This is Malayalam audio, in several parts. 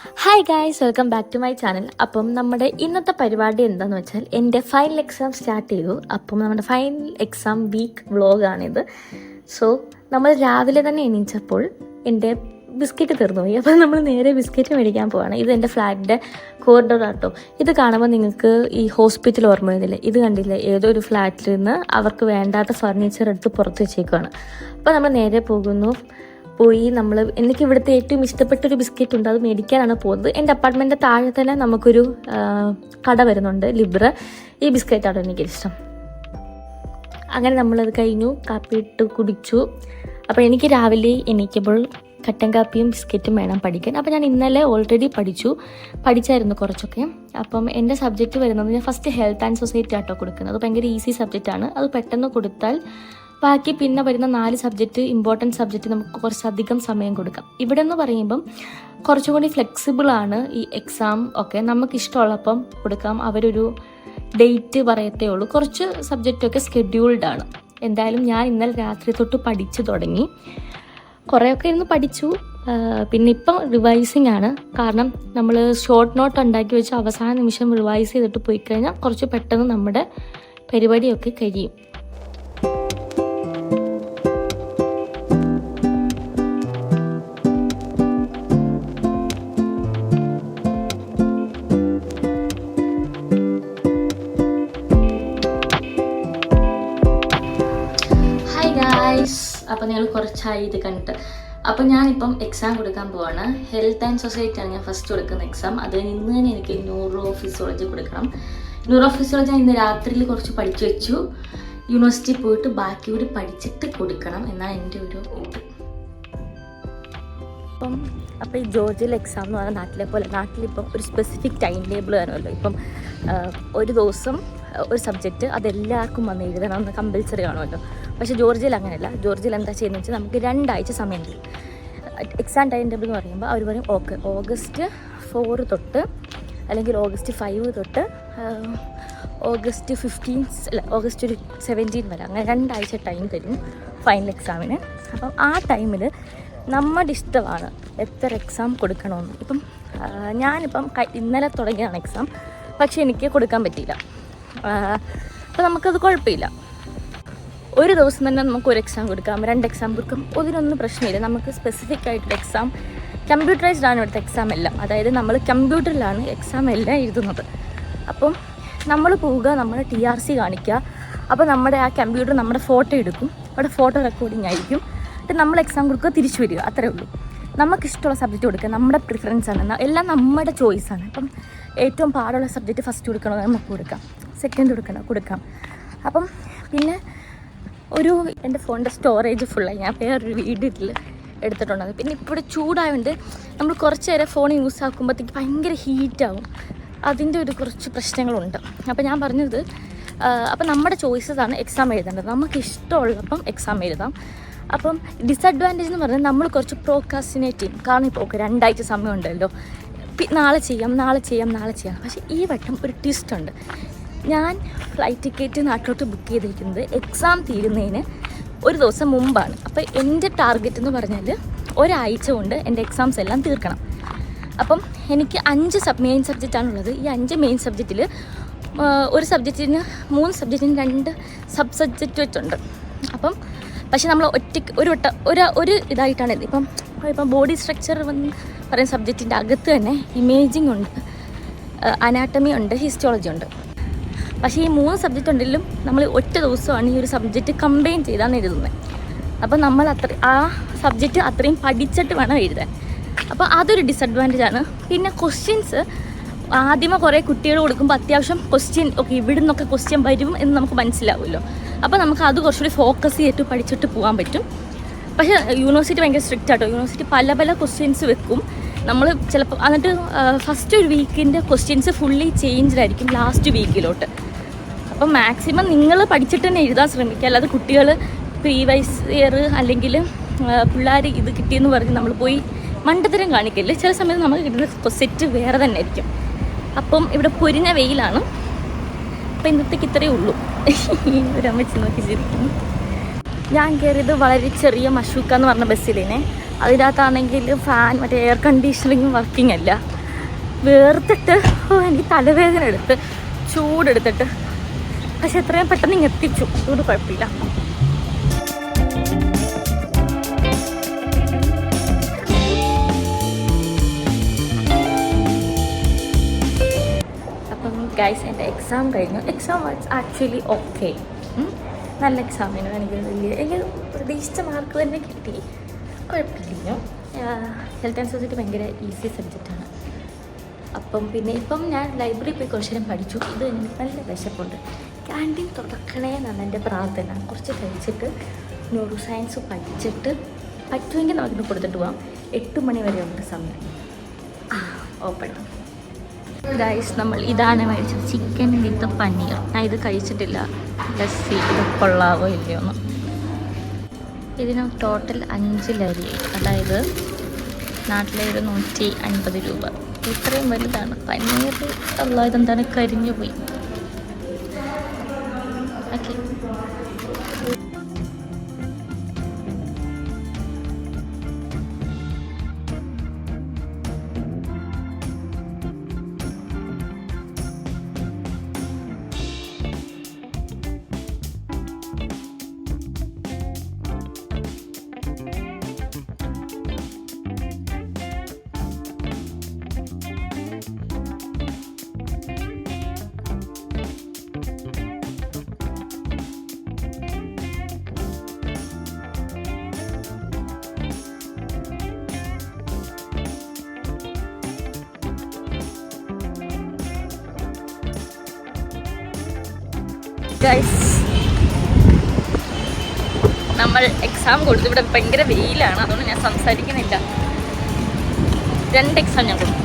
Hi guys, welcome back to my channel. അപ്പം നമ്മുടെ ഇന്നത്തെ പരിപാടി എന്താണെന്ന് വെച്ചാൽ എൻ്റെ ഫൈനൽ എക്സാം സ്റ്റാർട്ട് ചെയ്തു. അപ്പം നമ്മുടെ ഫൈനൽ എക്സാം വീക്ക് വ്ളോഗാണിത്. സോ നമ്മൾ രാവിലെ തന്നെ എണീച്ചപ്പോൾ എൻ്റെ ബിസ്ക്കറ്റ് തീർന്നു പോയി. അപ്പം നമ്മൾ നേരെ ബിസ്ക്കറ്റ് മേടിക്കാൻ പോവാണ്. ഇത് എൻ്റെ ഫ്ലാറ്റിൻ്റെ കോറിഡോർ ആട്ടോ. ഇത് കാണുമ്പോൾ നിങ്ങൾക്ക് ഈ ഹോസ്പിറ്റൽ ഓർമ്മ വരുന്നില്ലേ? ഇത് കണ്ടില്ലേ? ഏതോ ഒരു ഫ്ലാറ്റിൽ നിന്ന് അവർക്ക് വേണ്ടാത്ത ഫർണിച്ചർ എടുത്ത് പുറത്ത് വെച്ചേക്കുവാണ്. അപ്പോൾ നമ്മൾ നേരെ പോയി എനിക്ക് ഇവിടുത്തെ ഏറ്റവും ഇഷ്ടപ്പെട്ടൊരു ബിസ്ക്കറ്റ് ഉണ്ട്, അത് മേടിക്കാനാണ് പോകുന്നത്. എൻ്റെ അപ്പാർട്ട്മെൻറ്റിൻ്റെ താഴെ തന്നെ നമുക്കൊരു കട വരുന്നുണ്ട്, ലിബ്ര. ഈ ബിസ്ക്കറ്റാണ് എനിക്കിഷ്ടം. അങ്ങനെ നമ്മളത് കഴിഞ്ഞു, കാപ്പി ഇട്ട് കുടിച്ചു. അപ്പോൾ എനിക്ക് രാവിലെ എണീക്കുമ്പോൾ കട്ടൻ കാപ്പിയും ബിസ്ക്കറ്റും വേണം പഠിക്കാൻ. അപ്പോൾ ഞാൻ ഇന്നലെ ഓൾറെഡി പഠിച്ചായിരുന്നു കുറച്ചൊക്കെ. അപ്പം എൻ്റെ സബ്ജക്റ്റ് വരുന്നത്, ഞാൻ ഫസ്റ്റ് ഹെൽത്ത് ആൻഡ് സൊസൈറ്റി ആട്ടോ കൊടുക്കുന്നത്. അത് ഭയങ്കര ഈസി സബ്ജക്റ്റാണ്. അത് പെട്ടെന്ന് കൊടുത്താൽ ബാക്കി പിന്നെ വരുന്ന 4 സബ്ജക്റ്റ്, ഇമ്പോർട്ടൻറ്റ് സബ്ജക്റ്റ് നമുക്ക് കുറച്ചധികം സമയം കൊടുക്കാം. ഇവിടെ എന്ന് പറയുമ്പം കുറച്ചും കൂടി ഫ്ലെക്സിബിളാണ് ഈ എക്സാം ഒക്കെ. നമുക്കിഷ്ടമുള്ളപ്പം കൊടുക്കാം. അവരൊരു ഡേറ്റ് പറയത്തേ ഉള്ളൂ. കുറച്ച് സബ്ജക്റ്റൊക്കെ സ്കെഡ്യൂൾഡ് ആണ്. എന്തായാലും ഞാൻ ഇന്നലെ രാത്രി തൊട്ട് പഠിച്ചു തുടങ്ങി. കുറേയൊക്കെ ഇരുന്ന് പഠിച്ചു. പിന്നെ ഇപ്പം റിവൈസിങ് ആണ്. കാരണം നമ്മൾ ഷോർട്ട് നോട്ട് ഉണ്ടാക്കി വെച്ച് അവസാന നിമിഷം റിവൈസ് ചെയ്തിട്ട് പോയി കഴിഞ്ഞാൽ കുറച്ച് പെട്ടെന്ന് നമ്മുടെ പരിപാടിയൊക്കെ കഴിയും. അപ്പം നിങ്ങൾ കുറച്ചായി ഇത് കണ്ടിട്ട്. അപ്പം ഞാനിപ്പം എക്സാം കൊടുക്കാൻ പോവാണ്. ഹെൽത്ത് ആൻഡ് സൊസൈറ്റിയാണ് ഞാൻ ഫസ്റ്റ് കൊടുക്കുന്ന എക്സാം. അത് ഇന്ന് തന്നെ എനിക്ക് ന്യൂറോ ഫിസിയോളജി കൊടുക്കണം. ന്യൂറോ ഫിസിയോളജി ഞാൻ ഇന്ന് രാത്രിയിൽ കുറച്ച് പഠിച്ചു വെച്ചു. യൂണിവേഴ്സിറ്റി പോയിട്ട് ബാക്കി കൂടി പഠിച്ചിട്ട് കൊടുക്കണം എന്നാണ് എൻ്റെ ഒരു ഇത്. അപ്പം ഈ ജോർജിയൽ എക്സാം എന്ന് പറഞ്ഞാൽ നാട്ടിലെ പോലെ നാട്ടിലിപ്പം ഒരു സ്പെസിഫിക് ടൈം ടേബിൾ വേണമല്ലോ. ഇപ്പം ഒരു ദിവസം ഒരു സബ്ജക്റ്റ് അതെല്ലാവർക്കും വന്ന് എഴുതണമെന്ന് കമ്പൽസറി കാണുമല്ലോ. പക്ഷേ ജോർജിയൽ അങ്ങനെയല്ല. ജോർജിയൽ എന്താ ചെയ്യുന്നത് വെച്ചാൽ നമുക്ക് 2 ആഴ്ച സമയം തരും. എക്സാം ടൈം ടേബിൾ എന്ന് പറയുമ്പോൾ അവർ പറയും ഓഗസ്റ്റ് 4 തൊട്ട് അല്ലെങ്കിൽ ഓഗസ്റ്റ് 5 തൊട്ട് ഓഗസ്റ്റ് 17 വരെ, അങ്ങനെ 2 ആഴ്ച ടൈം തരും ഫൈനൽ എക്സാമിന്. അപ്പം ആ ടൈമിൽ നമ്മുടെ ഇഷ്ടമാണ് എത്ര എക്സാം കൊടുക്കണമെന്ന്. ഇപ്പം ഞാനിപ്പം ഇന്നലെ തുടങ്ങിയതാണ് എക്സാം, പക്ഷേ എനിക്ക് കൊടുക്കാൻ പറ്റിയില്ല. അപ്പോൾ നമുക്കത് കുഴപ്പമില്ല. ഒരു ദിവസം തന്നെ നമുക്ക് ഒരു എക്സാം കൊടുക്കാം, 2 എക്സാം കൊടുക്കാം, അതിനൊന്നും പ്രശ്നമില്ല. നമുക്ക് സ്പെസിഫിക് ആയിട്ടൊരു എക്സാം, കമ്പ്യൂട്ടറൈസ്ഡ് ആണ് ഇവിടുത്തെ എക്സാം എല്ലാം. അതായത് നമ്മൾ കമ്പ്യൂട്ടറിലാണ് എക്സാം എല്ലാം എഴുതുന്നത്. അപ്പം നമ്മൾ പോവുക, നമ്മുടെ TRC കാണിക്കുക. അപ്പോൾ നമ്മുടെ ആ കമ്പ്യൂട്ടർ നമ്മുടെ ഫോട്ടോ എടുക്കും, അവിടെ ഫോട്ടോ റെക്കോർഡിംഗ് ആയിരിക്കും. എന്നിട്ട് നമ്മൾ എക്സാം കൊടുക്കുക, തിരിച്ചു വരിക, അത്രേ ഉള്ളൂ. നമുക്കിഷ്ടമുള്ള സബ്ജക്റ്റ് കൊടുക്കുക, നമ്മുടെ പ്രിഫറൻസ് ആണ്, എല്ലാം നമ്മുടെ ചോയ്സാണ്. അപ്പം ഏറ്റവും പാടുള്ള സബ്ജക്റ്റ് ഫസ്റ്റ് കൊടുക്കണോ നമുക്ക് കൊടുക്കാം, സെക്കൻഡ് കൊടുക്കാം. അപ്പം പിന്നെ എൻ്റെ ഫോണിൻ്റെ സ്റ്റോറേജ് ഫുള്ളായി. ഞാൻ വേറൊരു വീഡിയോയിൽ എടുത്തിട്ടുണ്ടത്. പിന്നെ ഇപ്പോൾ ചൂടായതുകൊണ്ട് നമ്മൾ കുറച്ച് നേരം ഫോൺ യൂസ് ആക്കുമ്പോഴത്തേക്ക് ഭയങ്കര ഹീറ്റാവും. അതിൻ്റെ കുറച്ച് പ്രശ്നങ്ങളുണ്ട്. അപ്പോൾ ഞാൻ പറഞ്ഞത്, അപ്പം നമ്മുടെ ചോയ്സസാണ് എക്സാം എഴുതേണ്ടത്. നമുക്ക് ഇഷ്ടമുള്ളപ്പം എക്സാം എഴുതാം. അപ്പം ഡിസഡ്വാൻറ്റേജ് എന്ന് പറഞ്ഞാൽ നമ്മൾ കുറച്ച് പ്രോക്രാസ്റ്റിനേറ്റ് ചെയ്യും. കാരണം ഇപ്പോൾ 2 ആഴ്ച സമയമുണ്ടല്ലോ, നാളെ ചെയ്യാം. പക്ഷേ ഈ വട്ടം ഒരു ട്വിസ്റ്റ് ഉണ്ട്. ഞാൻ ഫ്ലൈറ്റ് ടിക്കറ്റ് നാട്ടിലോട്ട് ബുക്ക് ചെയ്തിരിക്കുന്നത് എക്സാം തീരുന്നതിന് ഒരു ദിവസം മുമ്പാണ്. അപ്പോൾ എൻ്റെ ടാർഗറ്റ് എന്ന് പറഞ്ഞാൽ ഒരാഴ്ച കൊണ്ട് എൻ്റെ എക്സാംസ് എല്ലാം തീർക്കണം. അപ്പം എനിക്ക് 5 മെയിൻ സബ്ജക്റ്റാണുള്ളത്. ഈ 5 മെയിൻ സബ്ജക്റ്റിൽ ഒരു സബ്ജക്റ്റിന് 3 സബ്ജക്റ്റിന് 2 സബ് സബ്ജക്റ്റ് വെച്ചുണ്ട്. അപ്പം പക്ഷേ നമ്മൾ ഒരു ഇതായിട്ടാണ് ഇപ്പം ബോഡി സ്ട്രക്ചർ പറയുന്ന സബ്ജക്റ്റിൻ്റെ അകത്ത് തന്നെ ഇമേജിംഗ് ഉണ്ട്, അനാട്ടമി ഉണ്ട്, ഹിസ്റ്റോളജി ഉണ്ട്. പക്ഷേ ഈ 3 സബ്ജക്റ്റ് ഉണ്ടെങ്കിലും നമ്മൾ ഒറ്റ ദിവസമാണ് ഈ ഒരു സബ്ജക്റ്റ് കമ്പൈൻ ചെയ്താണ് എഴുതുന്നത്. അപ്പോൾ നമ്മൾ ആ സബ്ജക്റ്റ് അത്രയും പഠിച്ചിട്ട് വേണം എഴുതാൻ. അപ്പോൾ അതൊരു ഡിസഡ്വാൻറ്റേജാണ്. പിന്നെ ക്വസ്റ്റ്യൻസ് ആദ്യമേ കുറേ കുട്ടികൾ കൊടുക്കുമ്പോൾ അത്യാവശ്യം ക്വസ്റ്റ്യൻ ഇവിടെ നിന്നൊക്കെ ക്വസ്റ്റ്യൻ വരും എന്ന് നമുക്ക് മനസ്സിലാവുമല്ലോ. അപ്പോൾ നമുക്ക് അത് കുറച്ചുകൂടി ഫോക്കസ് ചെയ്തിട്ട് പഠിച്ചിട്ട് പോകാൻ പറ്റും. പക്ഷേ യൂണിവേഴ്സിറ്റി ഭയങ്കര സ്ട്രിക്റ്റ് ആട്ടോ. യൂണിവേഴ്സിറ്റി പല ക്വസ്റ്റ്യൻസ് വെക്കും. നമ്മൾ ചിലപ്പോൾ എന്നിട്ട് ഫസ്റ്റ് ഒരു വീക്കിൻ്റെ ക്വസ്റ്റ്യൻസ് ഫുള്ളി ചേഞ്ച്ഡ് ആയിരിക്കും ലാസ്റ്റ് വീക്കിലോട്ട്. അപ്പം മാക്സിമം നിങ്ങൾ പഠിച്ചിട്ട് തന്നെ എഴുതാൻ ശ്രമിക്കുക. അല്ലാതെ കുട്ടികൾ പ്രീവൈസ് ഇയർ അല്ലെങ്കിൽ പിള്ളേർ ഇത് കിട്ടിയെന്ന് പറഞ്ഞ് നമ്മൾ പോയി മണ്ടത്തരം കാണിക്കില്ല. ചില സമയത്ത് നമുക്ക് കിട്ടുന്ന സെറ്റ് വേറെ തന്നെ ആയിരിക്കും. അപ്പം ഇവിടെ പൊരിഞ്ഞ വെയിലാണ്. അപ്പം ഇന്നത്തേക്ക് ഇത്രയേ ഉള്ളൂ. ഒരു അമ്മച്ചി നോക്കി ശരിക്കും ഞാൻ കയറിയത് വളരെ ചെറിയ മഷൂക്ക എന്ന് പറഞ്ഞ ബസ്സിലേനെ. അതിനകത്താണെങ്കിൽ ഫാൻ എയർ കണ്ടീഷനിങ് വർക്കിംഗ് അല്ല. വേർത്തിട്ട് എനിക്ക് തലവേദന എടുത്ത് ചൂടെടുത്തിട്ട്. പക്ഷെ എത്രയും പെട്ടെന്ന് ഇങ്ങ് എത്തിച്ചു, ചൂട് കുഴപ്പമില്ല. അപ്പം ഗൈസ്, എൻ്റെ എക്സാം കഴിഞ്ഞു. എക്സാം വാസ് ആക്ച്വലി ഓക്കെ, നല്ല എക്സാമിന് എനിക്ക് പ്രതീക്ഷിച്ച മാർക്ക് തന്നെ കിട്ടി, കുഴപ്പമില്ല. ഹെൽത്ത് ആൻഡ് സൊസൈറ്റി ഭയങ്കര ഈസി സബ്ജക്റ്റാണ്. അപ്പം പിന്നെ ഇപ്പം ഞാൻ ലൈബ്രറി പോയി കുറച്ച് നേരം പഠിച്ചു. ഇത് എനിക്ക് നല്ല വിശപ്പുണ്ട്. ക്യാൻറ്റീൻ തുറക്കണേ എന്നാണ് എൻ്റെ പ്രാർത്ഥന. കുറച്ച് കഴിച്ചിട്ട് ന്യൂറോ സയൻസ് പഠിച്ചിട്ട് പറ്റുമെങ്കിൽ നമുക്കിത് കൊടുത്തിട്ട് പോകാം. 8 മണി വരെ ഉണ്ട് സമയം. ഓപ്പൺ ഗൈസ്, നമ്മൾ ഇതാണ് മേടിച്ചത്, ചിക്കൻ വിത്ത് പനീർ. ഞാൻ ഇത് കഴിച്ചിട്ടില്ല. ലസ്സി ഇത് കൊള്ളാവോ ഇല്ലയോ എന്ന്. ഇതിന് ടോട്ടൽ 5 ലരി, അതായത് നാട്ടിലെ ഒരു 150 രൂപ. ഇത്രയും വലുതാണ് പനീർ. അല്ല, ഇതെന്താണ് കരിഞ്ഞു പോയി. ഓക്കെ, ഗൈസ്, നമ്മൾ എക്സാം കൊടുത്തു. ഇവിടെ ഭയങ്കര വെയിലാണ്, അതുകൊണ്ട് ഞാൻ സംസാരിക്കുന്നില്ല. 2 എക്സാം ഞാൻ കൊടുത്തു.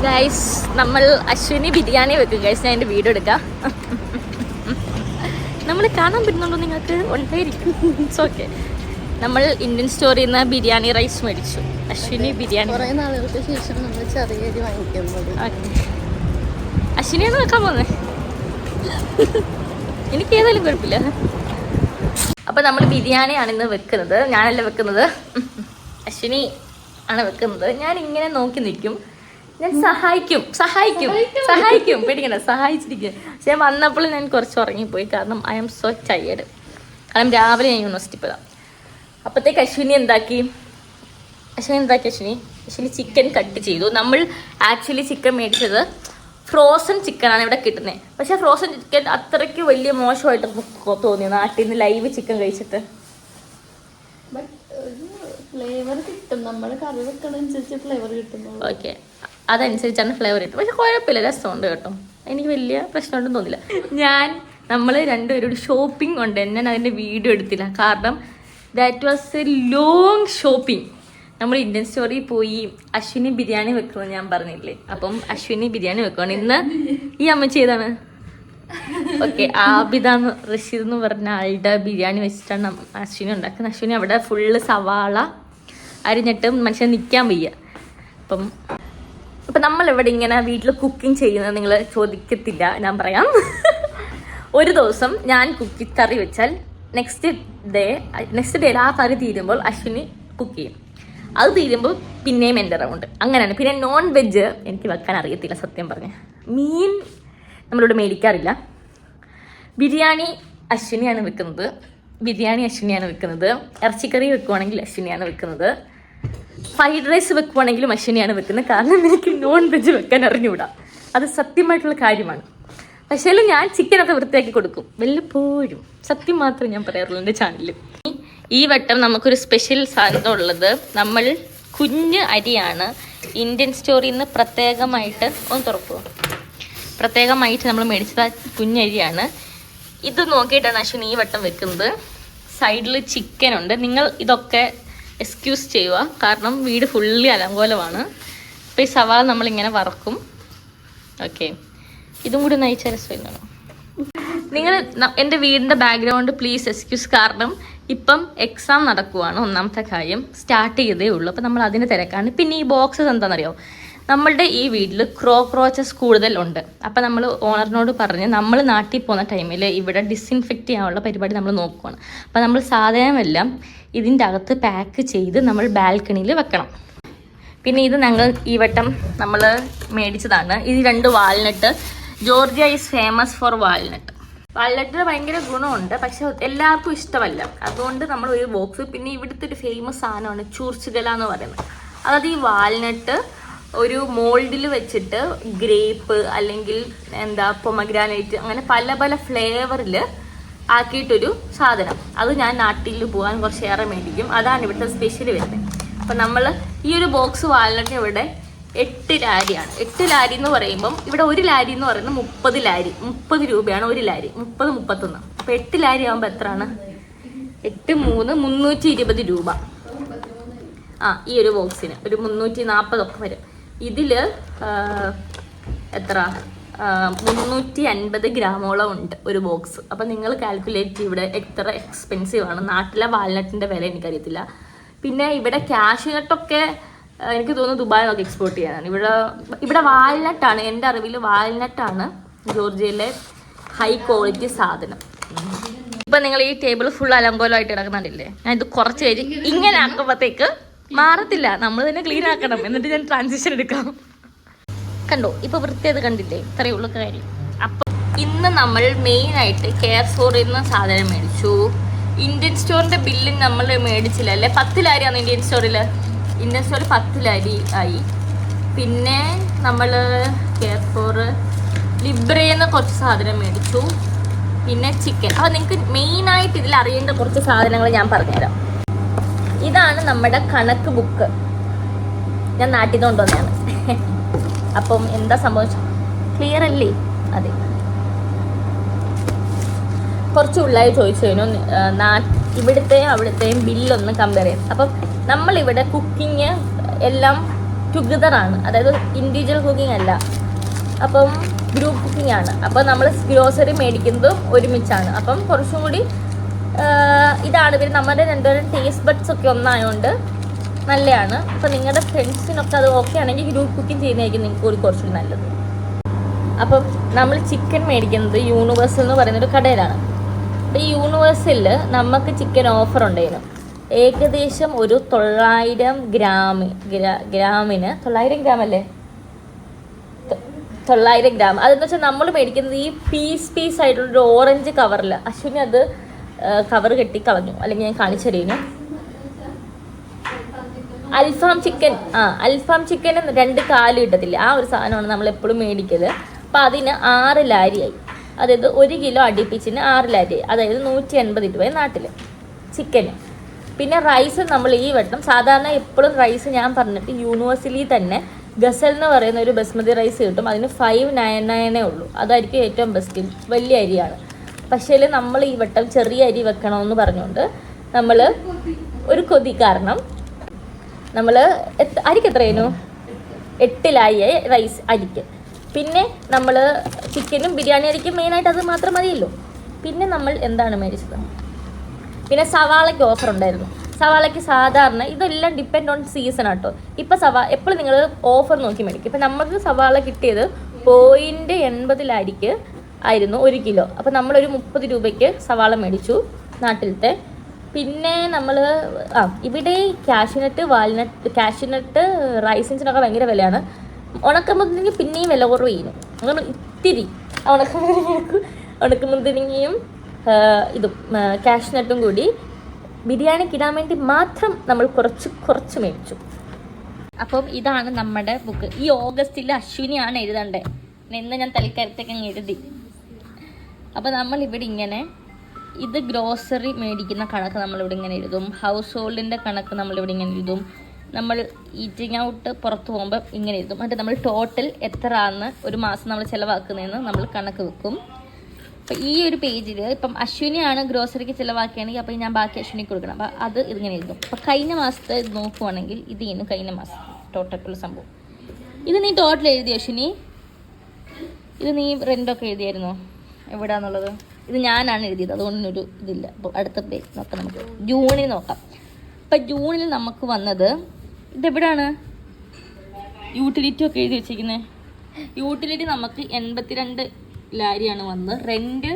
ഗൈസ്, നമ്മൾ അശ്വിനി ബിരിയാണി വെക്കും. ഗൈസ്, ഞാൻ എൻ്റെ വീഡിയോ എടുക്കാം. നമ്മൾ കാണാൻ പറ്റുന്നുണ്ടോ നിങ്ങൾക്ക്? ഉണ്ടായിരിക്കും. It's okay. നമ്മൾ ഇന്ത്യൻ സ്റ്റോറിൽ നിന്ന് ബിരിയാണി റൈസ് മേടിച്ചു. അശ്വിനി ബിരിയാണി. കുറേ നാളുകൾക്ക് ശേഷം നമ്മൾ ചെറിയൊരു വാങ്ങിക്കുന്നത്. അശ്വിനിയാണ് വെക്കാൻ പോകുന്നത്. എനിക്ക് ഏതായാലും കുഴപ്പമില്ല. അപ്പം നമ്മൾ ബിരിയാണിയാണ് ഇന്ന് വെക്കുന്നത്. ഞാനല്ല വെക്കുന്നത്, അശ്വിനി ആണ് വെക്കുന്നത്. ഞാൻ ഇങ്ങനെ നോക്കി നിൽക്കും, ഞാൻ സഹായിക്കും. പേടിക്കണ്ട, സഹായിച്ചിരിക്കുക. പക്ഷെ വന്നപ്പോൾ ഞാൻ കുറച്ച് ഉറങ്ങിപ്പോയി, കാരണം ഐ ആം സോ ടയേർഡ്. കാരണം രാവിലെ ഞാൻ യൂണിവേഴ്സിറ്റി പോയതാണ്. അപ്പോഴത്തേക്ക് അശ്വിനി എന്താക്കി? അശ്വിനി ചിക്കൻ കട്ട് ചെയ്തു. നമ്മൾ ആക്ച്വലി ചിക്കൻ മേടിച്ചത് ഫ്രോസൺ ചിക്കനാണ് ഇവിടെ കിട്ടുന്നത്. പക്ഷേ ഫ്രോസൺ ചിക്കൻ അത്രയ്ക്ക് വലിയ മോശമായിട്ട് തോന്നി നാട്ടിൽ നിന്ന് ലൈവ് ചിക്കൻ കഴിച്ചിട്ട്. ഫ്ലേവർ കിട്ടും, നമ്മൾ കറി വെക്കണനുസരിച്ച് ഫ്ലേവർ കിട്ടുന്നു. ഓക്കെ, അതനുസരിച്ചാണ് ഫ്ലേവർ കിട്ടും. പക്ഷെ കുഴപ്പമില്ല, രസമുണ്ട് കേട്ടോ. എനിക്ക് വലിയ പ്രശ്നമുണ്ടെന്ന് തോന്നില്ല. നമ്മൾ രണ്ടുപേരോട് ഷോപ്പിംഗ് ഉണ്ട്. ഞാൻ അതിൻ്റെ വീഡിയോ എടുത്തില്ല, കാരണം that was A long shopping. നമ്മൾ ഇന്ത്യൻ സ്റ്റോറിൽ പോയി അശ്വിനി ബിരിയാണി വെക്കുമെന്ന് ഞാൻ പറഞ്ഞില്ലേ. അപ്പം അശ്വിനി ബിരിയാണി വെക്കുവാണ് ഇന്ന്. ഈ അമ്മച്ചി ഏതാണ്? ഓക്കെ, ആബിദ റഷീദ് എന്ന് പറഞ്ഞ ആളുടെ ബിരിയാണി വെച്ചിട്ടാണ് അശ്വിനി ഉണ്ടാക്കുന്നത്. അശ്വിനി അവിടെ ഫുള്ള് സവാള അരിഞ്ഞിട്ട് മനുഷ്യൻ നിൽക്കാൻ വയ്യ. അപ്പം നമ്മളിവിടെ ഇങ്ങനെ വീട്ടിൽ കുക്കിംഗ് ചെയ്യുന്നത് നിങ്ങൾ ചോദിക്കത്തില്ല, ഞാൻ പറയാം. ഒരു ദിവസം ഞാൻ കറി വെച്ചാൽ നെക്സ്റ്റ് ഡേയിൽ ആ കറി തീരുമ്പോൾ അശ്വിനി കുക്ക് ചെയ്യും. അത് തീരുമ്പോൾ പിന്നെയും എൻ്റെ റൗണ്ട്. അങ്ങനെയാണ്. പിന്നെ നോൺ വെജ് എനിക്ക് വെക്കാൻ അറിയത്തില്ല, സത്യം പറഞ്ഞ. മീൻ നമ്മളിവിടെ മേടിക്കാറില്ല. ബിരിയാണി അശ്വിനിയാണ് വെക്കുന്നത്. ഇറച്ചിക്കറി വെക്കുവാണെങ്കിൽ അശ്വിനിയാണ് വെക്കുന്നത്. ഫ്രൈഡ് റൈസ് വെക്കുവാണെങ്കിലും അശ്വിനിയാണ് വെക്കുന്നത്. കാരണം എനിക്ക് നോൺ വെജ് വെക്കാൻ അറിഞ്ഞുകൂടാ. അത് സത്യമായിട്ടുള്ള കാര്യമാണ്. പക്ഷേ ഞാൻ ചിക്കനൊക്കെ വൃത്തിയാക്കി കൊടുക്കും വല്ലപ്പോഴും. സത്യം മാത്രമേ ഞാൻ പറയാറുള്ളൂ എൻ്റെ ചാനലിൽ. ഈ വട്ടം നമുക്കൊരു സ്പെഷ്യൽ സാധനം ഉള്ളത്. നമ്മൾ കുഞ്ഞ് അരിയാണ് ഇന്ത്യൻ സ്റ്റോറിൽ നിന്ന് പ്രത്യേകമായിട്ട് നമ്മൾ മേടിച്ചത് കുഞ്ഞരിയാണ്. ഇത് നോക്കിയിട്ടാണ് അശ്വിനി ഈ വട്ടം വെക്കുന്നത്. സൈഡിൽ ചിക്കനുണ്ട്. നിങ്ങൾ ഇതൊക്കെ എക്സ്ക്യൂസ് ചെയ്യുക, കാരണം വീട് ഫുള്ളി അലങ്കോലമാണ്. അപ്പോൾ ഈ സവാള നമ്മളിങ്ങനെ വറക്കും. ഓക്കെ, ഇതും കൂടി നയിച്ച രസമില്ലാണ്. നിങ്ങൾ എൻ്റെ വീടിൻ്റെ ബാക്ക്ഗ്രൗണ്ട് പ്ലീസ് എക്സ്ക്യൂസ്, കാരണം ഇപ്പം എക്സാം നടക്കുവാണ്. ഒന്നാമത്തെ കാര്യം സ്റ്റാർട്ട് ചെയ്തേ ഉള്ളൂ. അപ്പം നമ്മൾ അതിന് തിരക്കാണ്. പിന്നെ ഈ ബോക്സസ് എന്താണെന്നറിയോ, നമ്മളുടെ ഈ വീട്ടിൽ ക്രോക്രോച്ചസ് കൂടുതലുണ്ട്. അപ്പം നമ്മൾ ഓണറിനോട് പറഞ്ഞ് നമ്മൾ നാട്ടിൽ പോകുന്ന ടൈമിൽ ഇവിടെ ഡിസിൻഫെക്റ്റ് ചെയ്യാനുള്ള പരിപാടി നമ്മൾ നോക്കുവാണ്. അപ്പം നമ്മൾ സാധനമെല്ലാം ഇതിൻ്റെ അകത്ത് പാക്ക് ചെയ്ത് നമ്മൾ ബാൽക്കണിയിൽ വെക്കണം. പിന്നെ ഇത് ഞങ്ങൾ ഈ വട്ടം നമ്മൾ മേടിച്ചതാണ്. ഇത് 2 walnut. Georgia is famous for walnut. വാൾനട്ടിന് ഭയങ്കര ഗുണമുണ്ട്, പക്ഷെ എല്ലാവർക്കും ഇഷ്ടമല്ല. അതുകൊണ്ട് നമ്മൾ ഒരു ബോക്സ്. പിന്നെ ഇവിടുത്തെ ഒരു ഫേമസ് സാധനമാണ് ചൂർച്ചുകല എന്ന് പറയുന്നത്. അതായത് ഈ വാൾനട്ട് ഒരു മോൾഡിൽ വെച്ചിട്ട് ഗ്രേപ്പ് അല്ലെങ്കിൽ പൊമഗ്രാനൈറ്റ് അങ്ങനെ പല പല ഫ്ലേവറിൽ ആക്കിയിട്ടൊരു സാധനം. അത് ഞാൻ നാട്ടിൽ പോകാൻ കുറച്ചേറെ മേടിക്കും. അതാണ് ഇവിടുത്തെ സ്പെഷ്യൽ വരുന്നത്. അപ്പം നമ്മൾ ഈ ഒരു ബോക്സ് വാൾനട്ട് ഇവിടെ 8 ലാരിയാണ്. 8 ലാരി എന്ന് പറയുമ്പം ഇവിടെ ഒരു ലാരി എന്ന് പറയുന്നത് 30 ലാരി. 30 രൂപയാണ് ഒരു ലാരി. 30, 31. അപ്പം 8 ലാരി ആകുമ്പോൾ എത്രയാണ്? 8, 3, 320 രൂപ. ഈ ഒരു ബോക്സിന് ഒരു 340 ഒക്കെ വരും. ഇതിൽ എത്ര 350 ഗ്രാമോളം ഉണ്ട് ഒരു ബോക്സ്. അപ്പം നിങ്ങൾ കാൽക്കുലേറ്റ് ഇവിടെ എത്ര എക്സ്പെൻസീവ് ആണ്. നാട്ടിലെ വാൾനട്ടിൻ്റെ വില എനിക്കറിയത്തില്ല. പിന്നെ ഇവിടെ കാഷ്യൂനട്ടൊക്കെ എനിക്ക് തോന്നുന്നു ദുബായിലൊക്കെ എക്സ്പോർട്ട് ചെയ്യാനാണ്. ഇവിടെ വാൾനട്ടാണ്, എൻ്റെ അറിവിൽ വാൾനട്ടാണ് ജോർജിയയിലെ ഹൈ ക്വാളിറ്റി സാധനം. ഇപ്പം നിങ്ങൾ ഈ ടേബിൾ ഫുൾ അലങ്കോലമായിട്ട് കിടക്കുന്നുണ്ടല്ലേ, ഞാൻ ഇത് കുറച്ച് കഴിഞ്ഞ് ഇങ്ങനെ ആക്കുമ്പോഴത്തേക്ക് മാറത്തില്ല. നമ്മൾ തന്നെ ക്ലീൻ ആക്കണം. എന്നിട്ട് ഞാൻ ട്രാൻസിഷൻ എടുക്കാം. കണ്ടോ, ഇപ്പൊ വൃത്തിയത് കണ്ടില്ലേ? ഇത്രയേ ഉള്ളൂ കാര്യം. അപ്പം ഇന്ന് നമ്മൾ മെയിനായിട്ട് കെയർ സ്റ്റോറിൽ നിന്ന് സാധനം മേടിച്ചു. ഇന്ത്യൻ സ്റ്റോറിന്റെ ബില്ല് നമ്മൾ മേടിച്ചില്ല അല്ലേ? 10 ലാരിയാണ് ഇന്ത്യൻ സ്റ്റോറിൽ 10 ലാരി ആയി. പിന്നെ നമ്മൾ കെയർ സ്റ്റോർ ലിബ്രയിൽ നിന്ന് കുറച്ച് സാധനം മേടിച്ചു. പിന്നെ ചിക്കൻ. അപ്പോൾ നിങ്ങൾക്ക് മെയിനായിട്ട് ഇതിൽ അറിയേണ്ട കുറച്ച് സാധനങ്ങൾ ഞാൻ പറഞ്ഞുതരാം. ഇതാണ് നമ്മുടെ കണക്ക് ബുക്ക്. ഞാൻ നാട്ടിൽ നിന്ന് കൊണ്ടുവന്നതാണ്. അപ്പം എന്താ സംഭവിച്ചത്? ക്ലിയർ അല്ലേ? അതെ, കുറച്ച് ഉള്ളായി ചോദിച്ചു കഴിഞ്ഞു. ഇവിടുത്തെയും അവിടുത്തെയും ബില്ലൊന്ന് കമ്പയർ ചെയ്യാം. അപ്പം നമ്മളിവിടെ കുക്കിങ് എല്ലാം ടുഗദറാണ്, അതായത് ഇൻഡിവിജ്വൽ കുക്കിംഗ് അല്ല. അപ്പം ഗ്രൂപ്പ് കുക്കിംഗ് ആണ്. അപ്പം നമ്മൾ ഗ്രോസറി മേടിക്കുന്നതും ഒരുമിച്ചാണ്. അപ്പം കുറച്ചും കൂടി ഇതാണ് ഇവർ നമ്മുടെ രണ്ടുപേരും ടേസ്റ്റ് ബഡ്സ് ഒക്കെ ഒന്നായതുകൊണ്ട് നല്ലതാണ്. അപ്പം നിങ്ങളുടെ ഫ്രണ്ട്സിനൊക്കെ അത് ഓക്കെ ആണെങ്കിൽ ഗ്രൂപ്പ് കുക്കിംഗ് ചെയ്യുന്നതായിരിക്കും നിങ്ങൾക്ക് കുറച്ചുകൂടി നല്ലത്. അപ്പം നമ്മൾ ചിക്കൻ മേടിക്കുന്നത് യൂണിവേഴ്സൽ എന്ന് പറയുന്നൊരു കടയിലാണ്. ഈ യൂണിവേഴ്സലിൽ നമുക്ക് ചിക്കൻ ഓഫർ ഉണ്ടായിരുന്നു. ഏകദേശം ഒരു 900 ഗ്രാമിന് 900 ഗ്രാം അല്ലേ? 900 ഗ്രാം. അതെന്ന് വെച്ചാൽ നമ്മൾ മേടിക്കുന്നത് ഈ പീസ് ആയിട്ടുള്ളൊരു ഓറഞ്ച് കവറിൽ. അശ്വിനി അത് കവർ കെട്ടി കളഞ്ഞു, അല്ലെങ്കിൽ ഞാൻ കാണിച്ചു തരുന്നു. അൽഫാം ചിക്കന് 2 കാല് കിട്ടത്തില്ല. ആ ഒരു സാധനമാണ് നമ്മൾ എപ്പോഴും മേടിക്കല്. അപ്പം അതിന് 6 ലാരിയായി. അതായത് 1 കിലോ അടുപ്പിച്ചിന് 6 ലാരിയായി. അതായത് 180 രൂപ നാട്ടിൽ ചിക്കന്. പിന്നെ റൈസ് നമ്മൾ ഈ വട്ടം സാധാരണ എപ്പോഴും റൈസ് ഞാൻ പറഞ്ഞിട്ട് യൂണിവേഴ്സിറ്റിയിൽ തന്നെ ഗസൽ എന്ന് പറയുന്ന ഒരു ബസ്മതി റൈസ് കിട്ടും. അതിന് 599 ഉള്ളൂ. അതായിരിക്കും ഏറ്റവും ബെസ്റ്റ്, വലിയ അരിയാണ്. പക്ഷേ നമ്മൾ ഈ വട്ടം ചെറിയ അരി വെക്കണമെന്ന് പറഞ്ഞുകൊണ്ട് നമ്മൾ ഒരു കൊതി കാരണം നമ്മൾ അരിക്ക് എത്രയായിരുന്നു? 8 ലാരിയായി റൈസ് അരിക്ക്. പിന്നെ നമ്മൾ ചിക്കനും ബിരിയാണി അരിക്കും മെയിനായിട്ട് അത് മാത്രം മതിയല്ലോ. പിന്നെ നമ്മൾ എന്താണ് മേടിച്ചത്? പിന്നെ സവാളയ്ക്ക് ഓഫർ ഉണ്ടായിരുന്നു. സവാളയ്ക്ക് സാധാരണ ഇതെല്ലാം ഡിപ്പെൻഡ് ഓൺ സീസൺ ആട്ടോ. ഇപ്പം എപ്പോഴും നിങ്ങൾ ഓഫർ നോക്കി മേടിക്കും. ഇപ്പം നമുക്ക് സവാള കിട്ടിയത് 0.80 ലാരിക്ക് ആയിരുന്നു 1 കിലോ. അപ്പം നമ്മളൊരു 30 രൂപയ്ക്ക് സവാള മേടിച്ചു നാട്ടിലത്തെ. പിന്നെ നമ്മൾ ഇവിടെ കാഷ്യൂനട്ട് റൈസിൻസിനൊക്കെ ഭയങ്കര വിലയാണ്. ഉണക്കമുന്തിരിങ്ങ പിന്നെയും വില കുറവ് ചെയ്യുന്നു. നമ്മൾ ഇത്തിരി ഉണക്കമുന്തിരിങ്ങയും ഇതും കാഷ്യൂനട്ടും കൂടി ബിരിയാണിക്ക് ഇടാൻ വേണ്ടി മാത്രം നമ്മൾ കുറച്ച് മേടിച്ചു. അപ്പം ഇതാണ് നമ്മുടെ ബുക്ക്. ഈ ഓഗസ്റ്റിൽ അശ്വിനിയാണ് എഴുതേണ്ടത്. ഇന്ന് ഞാൻ തൽക്കാലത്തേക്ക് അങ്ങ് എഴുതി. അപ്പോൾ നമ്മളിവിടെ ഇങ്ങനെ ഇത് ഗ്രോസറി മേടിക്കുന്ന കണക്ക് നമ്മളിവിടെ ഇങ്ങനെ എഴുതും. ഹൗസ് ഹോൾഡിൻ്റെ കണക്ക് നമ്മളിവിടെ ഇങ്ങനെ എഴുതും. നമ്മൾ ഈറ്റിംഗ് ഔട്ട് പുറത്ത് പോകുമ്പോൾ ഇങ്ങനെ എഴുതും. എന്നിട്ട് നമ്മൾ ടോട്ടൽ എത്ര ആണെന്ന് ഒരു മാസം നമ്മൾ ചിലവാക്കുന്നതെന്ന് നമ്മൾ കണക്ക് വെക്കും. അപ്പം ഈ ഒരു പേജിൽ ഇപ്പം അശ്വിനിയാണ് ഗ്രോസറിക്ക് ചിലവാക്കുകയാണെങ്കിൽ അപ്പോൾ ഞാൻ ബാക്കി അശ്വിനിക്ക് കൊടുക്കണം. അപ്പോൾ അത് ഇതിങ്ങനെ എഴുതും. അപ്പോൾ കഴിഞ്ഞ മാസത്തെ ഇത് നോക്കുവാണെങ്കിൽ ഇത് ചെയ്യുന്നു കഴിഞ്ഞ മാസം ടോട്ടൽ സംഭവം. ഇത് നീ ടോട്ടൽ എഴുതി അശ്വിനി? ഇത് നീ റെൻ്റൊക്കെ എഴുതിയായിരുന്നോ എവിടെയാണെന്നുള്ളത്? ഇത് ഞാനാണ് എഴുതിയത്, അതുകൊണ്ടൊരു ഇതില്ല. അപ്പോൾ അടുത്ത പേജ് നോക്കാം, നമുക്ക് ജൂണിൽ നോക്കാം. അപ്പം ജൂണിൽ നമുക്ക് വന്നത് ഇതെവിടെയാണ്? യൂട്ടിലിറ്റി ഒക്കെ എഴുതി വെച്ചിരിക്കുന്നത്. യൂട്ടിലിറ്റി നമുക്ക് 82 ലാരിയാണ് വന്നത്. റെൻറ്റ്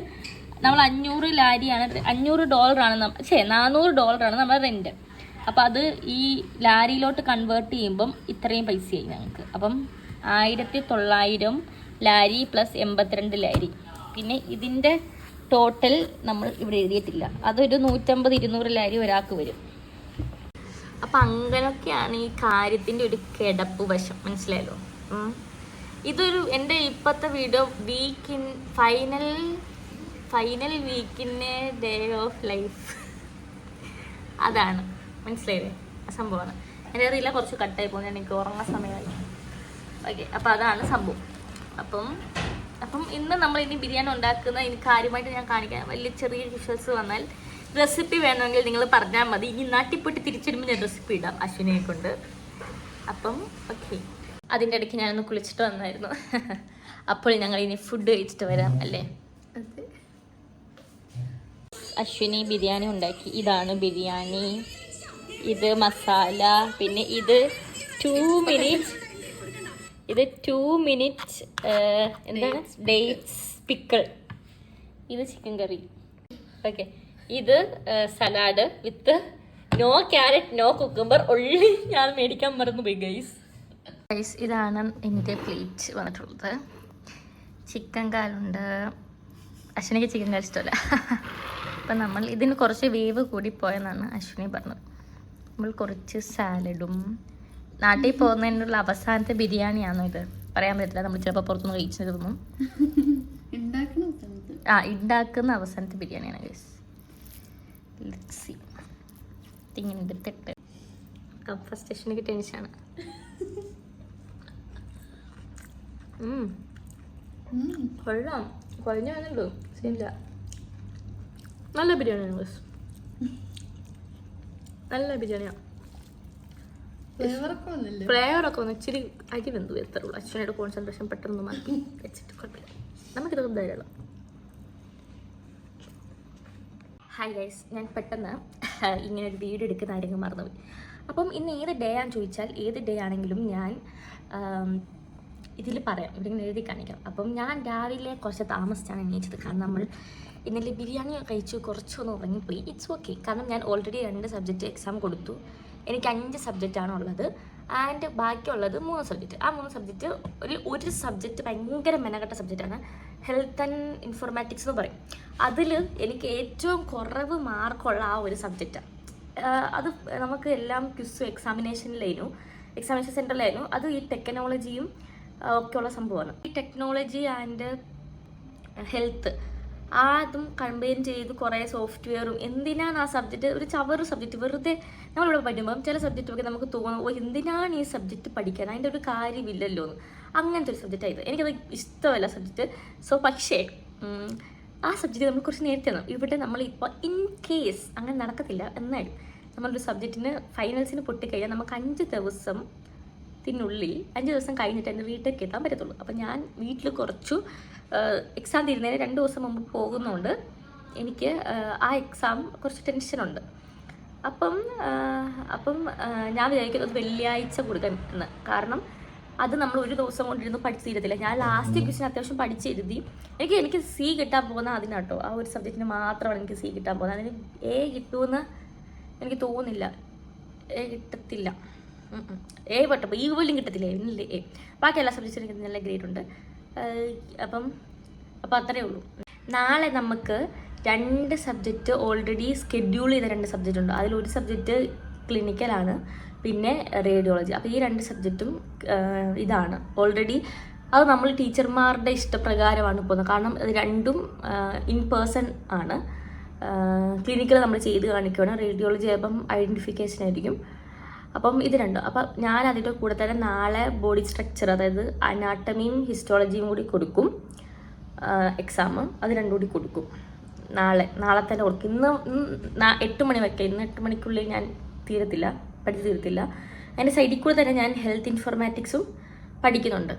നമ്മൾ $500 $400 നമ്മുടെ റെൻറ്റ്. അപ്പം അത് ഈ ലാരിയിലോട്ട് കൺവേർട്ട് ചെയ്യുമ്പം ഇത്രയും പൈസയായി ഞങ്ങൾക്ക്. അപ്പം 1900 ലാരി പ്ലസ് 82 ലാരി. പിന്നെ ഇതിൻ്റെ ടോട്ടൽ നമ്മൾ ഇവിടെ എഴുതിയിട്ടില്ല. അതൊരു 150-200 ലാരി ഒരാൾക്ക് വരും. അപ്പം അങ്ങനെയൊക്കെയാണ് ഈ കാര്യത്തിൻ്റെ ഒരു കിടപ്പ് വശം, മനസ്സിലായല്ലോ. ഇതൊരു എൻ്റെ ഇപ്പോഴത്തെ വീഡിയോ ഫൈനൽ വീക്കിൻ്റെ ഡേ ഓഫ് ലൈഫ് അതാണ്, മനസ്സിലായില്ലേ? ആ സംഭവമാണ്. എൻ്റെ അറിയില്ല, കുറച്ച് കട്ടായി പോകുന്നത്, എനിക്ക് ഉറങ്ങാൻ സമയമായി. ഓക്കെ, അപ്പോൾ അതാണ് സംഭവം. അപ്പം ഇന്ന് നമ്മൾ ഇനി ബിരിയാണി ഉണ്ടാക്കുന്ന ഇനി കാര്യമായിട്ട് ഞാൻ കാണിക്കാൻ വലിയ ചെറിയ വിഷ്വൽസ് വന്നാൽ റെസിപ്പി വേണമെങ്കിൽ നിങ്ങൾ പറഞ്ഞാൽ മതി. ഇനി നാട്ടിപ്പൊട്ടി തിരിച്ചിടുമ്പോൾ ഞാൻ റെസിപ്പി ഇടാം അശ്വിനിയെ കൊണ്ട്. അപ്പം ഓക്കെ, അതിൻ്റെ ഇടയ്ക്ക് ഞാനൊന്ന് കുളിച്ചിട്ട് വന്നായിരുന്നു. അപ്പോൾ ഞങ്ങൾ ഇനി ഫുഡ് കഴിച്ചിട്ട് വരാം അല്ലേ? അശ്വിനി ബിരിയാണി ഉണ്ടാക്കി. ഇതാണ് ബിരിയാണി, ഇത് മസാല, പിന്നെ ഇത് 2 മിനിറ്റ് എന്താണ് ഡേറ്റ്സ് പിക്കിൾ, ഇത് ചിക്കൻ കറി. ഓക്കെ, ഇത് salad with no carrot no cucumber ഒള്ളി. ഞാൻ മേടിക്കാൻ മറന്നുപോയി ഗൈസ്. ഇതാണ് എൻ്റെ പ്ലേറ്റ് വന്നിട്ടുള്ളത്. ചിക്കൻ കാലുണ്ട്. അശ്വിനിക്ക് ചിക്കൻ കാൽ ഇഷ്ടമല്ല. അപ്പം നമ്മൾ ഇതിന് കുറച്ച് വേവ് കൂടി പോയെന്നാണ് അശ്വിനി പറഞ്ഞത്. നമ്മൾ കുറച്ച് സാലഡും, നാട്ടിൽ പോകുന്നതിനുള്ള അവസാനത്തെ ബിരിയാണിയാണോ ഇത് പറയാൻ പറ്റില്ല. നമ്മൾ ചിലപ്പോൾ പുറത്തുനിന്ന് കഴിച്ചു തോന്നും. ഉണ്ടാക്കുന്ന അവസാനത്തെ ബിരിയാണിയാണ് ഗൈസ്. Let's see. ഇങ്ങനെ എടുത്തിട്ട് ഫസ്റ്റ് അശ്വിനിക്ക് ടെൻഷനാണ്. കൊള്ളാം, കുഴഞ്ഞു വന്നുള്ളൂ, ശരിയില്ല. നല്ല ബിരിയാണിയാണ് ഗൈസ്, നല്ല ബിരിയാണിയാണ്. ഫ്ലേവറൊക്കെ ഒന്ന് ഇച്ചിരി അരി വെന്തു എത്തറുള്ളൂ. അച്ഛനോട് കോൺസെൻട്രേഷൻ പെട്ടെന്ന് മാറ്റി വെച്ചിട്ട് കുഴപ്പമില്ല, നമുക്കിത് ധൈര്യമുള്ള. ഹായ് ഗൈസ്, ഞാൻ പെട്ടെന്ന് ഇങ്ങനെ ഒരു വീഡിയോ എടുക്കുന്ന ആരെങ്കിലും മറന്നുപോയി. അപ്പം ഇന്ന് ഏത് ഡേ ആണെന്ന് ചോദിച്ചാൽ ഏത് ഡേ ആണെങ്കിലും ഞാൻ ഇതിൽ പറയാം, ഇവിടെ ഇങ്ങനെ എഴുതി കാണിക്കാം. അപ്പം ഞാൻ രാവിലെ കുറച്ച് താമസിച്ചാണ് എണീച്ചത്. കാരണം നമ്മൾ ഇന്നലെ ബിരിയാണി കഴിച്ചു കുറച്ചൊന്ന് ഉറങ്ങിപ്പോയി. ഇറ്റ്സ് ഓക്കെ, കാരണം ഞാൻ ഓൾറെഡി 2 സബ്ജക്റ്റ് എക്സാം കൊടുത്തു. എനിക്ക് 5 സബ്ജക്റ്റാണ് ഉള്ളത്, ആൻഡ് ബാക്കിയുള്ളത് 3 സബ്ജക്റ്റ്. ആ 3 സബ്ജക്റ്റ് ഒരു സബ്ജക്റ്റ് ഭയങ്കര മെനക്കെട്ട സബ്ജക്റ്റാണ്, ഹെൽത്ത് ആൻഡ് ഇൻഫോർമാറ്റിക്സ് എന്ന് പറയും. അതിൽ എനിക്ക് ഏറ്റവും കുറവ് മാർക്കുള്ള ആ ഒരു സബ്ജക്റ്റാണ്. അത് നമുക്ക് എല്ലാം ക്വിസും എക്സാമിനേഷൻ സെൻറ്ററിലായിരുന്നു. അത് ഈ ടെക്നോളജിയും ഒക്കെയുള്ള സംഭവമാണ്. ഈ ടെക്നോളജി ആൻഡ് ഹെൽത്ത് അതും കമ്പൈൻ ചെയ്ത് കുറേ സോഫ്റ്റ്വെയറും. എന്തിനാണ് ആ സബ്ജക്റ്റ്, ഒരു ചവറ് സബ്ജക്റ്റ് വെറുതെ നമ്മളിവിടെ പഠിക്കുമ്പം ചില സബ്ജക്റ്റൊക്കെ നമുക്ക് തോന്നും, ഓ എന്തിനാണ് ഈ സബ്ജക്റ്റ് പഠിക്കാൻ, അതിൻ്റെ ഒരു കാര്യമില്ലല്ലോ എന്ന്. അങ്ങനത്തെ ഒരു സബ്ജക്റ്റായത്. എനിക്കത് ഇഷ്ടമല്ല സബ്ജക്റ്റ്. സോ പക്ഷേ ആ സബ്ജക്റ്റ് നമ്മൾ കുറച്ച് നേരത്തെ തന്നു. ഇവിടെ നമ്മളിപ്പോൾ ഇൻ കേസ് അങ്ങനെ നടക്കത്തില്ല എന്നാലും നമ്മളൊരു സബ്ജക്റ്റിന് ഫൈനൽസിന് പൊട്ടിക്കഴിഞ്ഞാൽ നമുക്ക് 5 ദിവസം കഴിഞ്ഞിട്ട് എൻ്റെ വീട്ടിലേക്ക് എത്താൻ പറ്റത്തുള്ളൂ. അപ്പം ഞാൻ വീട്ടിൽ കുറച്ചു എക്സാം തീരുന്നതിന് 2 ദിവസം മുമ്പ് പോകുന്നതുകൊണ്ട് എനിക്ക് ആ എക്സാം കുറച്ച് ടെൻഷനുണ്ട്. അപ്പം ഞാൻ വിചാരിക്കുന്നത് വെള്ളിയാഴ്ച കൊടുക്കാൻ എന്ന്. കാരണം അത് നമ്മൾ ഒരു ദിവസം കൊണ്ടിരുന്ന് പഠിച്ച് തീരത്തില്ല. ഞാൻ ലാസ്റ്റ് ക്വസ്റ്റ്യൻ അത്യാവശ്യം പഠിച്ചെഴുതി. എനിക്ക് സി കിട്ടാൻ പോകുന്ന അതിനാട്ടോ, ആ ഒരു സബ്ജക്റ്റിന് മാത്രമാണ് എനിക്ക് സി കിട്ടാൻ പോകുന്നത്. അതിന് എ കിട്ടുമെന്ന് എനിക്ക് തോന്നുന്നില്ല. എ കിട്ടത്തില്ല, എ പട്ടപ്പോൾ ഈ പോലും കിട്ടത്തില്ല. ഇല്ല എ. ബാക്കി എല്ലാ സബ്ജക്റ്റിനും എനിക്ക് നല്ല ഗ്രേഡ് ഉണ്ട്. അപ്പം അത്രയേ ഉള്ളൂ. നാളെ നമുക്ക് 2 സബ്ജക്റ്റ് ഓൾറെഡി സ്കെഡ്യൂൾ ചെയ്ത 2 സബ്ജക്റ്റ് ഉണ്ട്. അതിലൊരു സബ്ജക്റ്റ് ക്ലിനിക്കലാണ്, പിന്നെ റേഡിയോളജി. അപ്പോൾ ഈ 2 സബ്ജക്റ്റും ഇതാണ് ഓൾറെഡി. അത് നമ്മൾ ടീച്ചർമാരുടെ ഇഷ്ടപ്രകാരമാണ് പോകുന്നത്. കാരണം ഇത് രണ്ടും ഇൻ പേഴ്സൺ ആണ്. ക്ലിനിക്കൽ നമ്മൾ ചെയ്ത് കാണിക്കുകയാണ്, റേഡിയോളജി ആയപ്പം ഐഡൻറ്റിഫിക്കേഷൻ ആയിരിക്കും. അപ്പം ഇത് രണ്ടും. അപ്പം ഞാൻ അതിൻ്റെ കൂടെ തന്നെ നാളെ ബോഡി സ്ട്രക്ചർ, അതായത് അനാട്ടമിയും ഹിസ്റ്റോളജിയും കൂടി കൊടുക്കും എക്സാം. അത് 2 കൂടി കൊടുക്കും നാളെ തന്നെ കൊടുക്കും. ഇന്ന് 8 മണി വയ്ക്കാം. ഇന്ന് 8 മണിക്കുള്ളിൽ ഞാൻ പഠിച്ച് തീരത്തില്ല. അതിൻ്റെ സൈഡിൽ കൂടെ തന്നെ ഞാൻ ഹെൽത്ത് ഇൻഫോർമാറ്റിക്സും പഠിക്കുന്നുണ്ട്.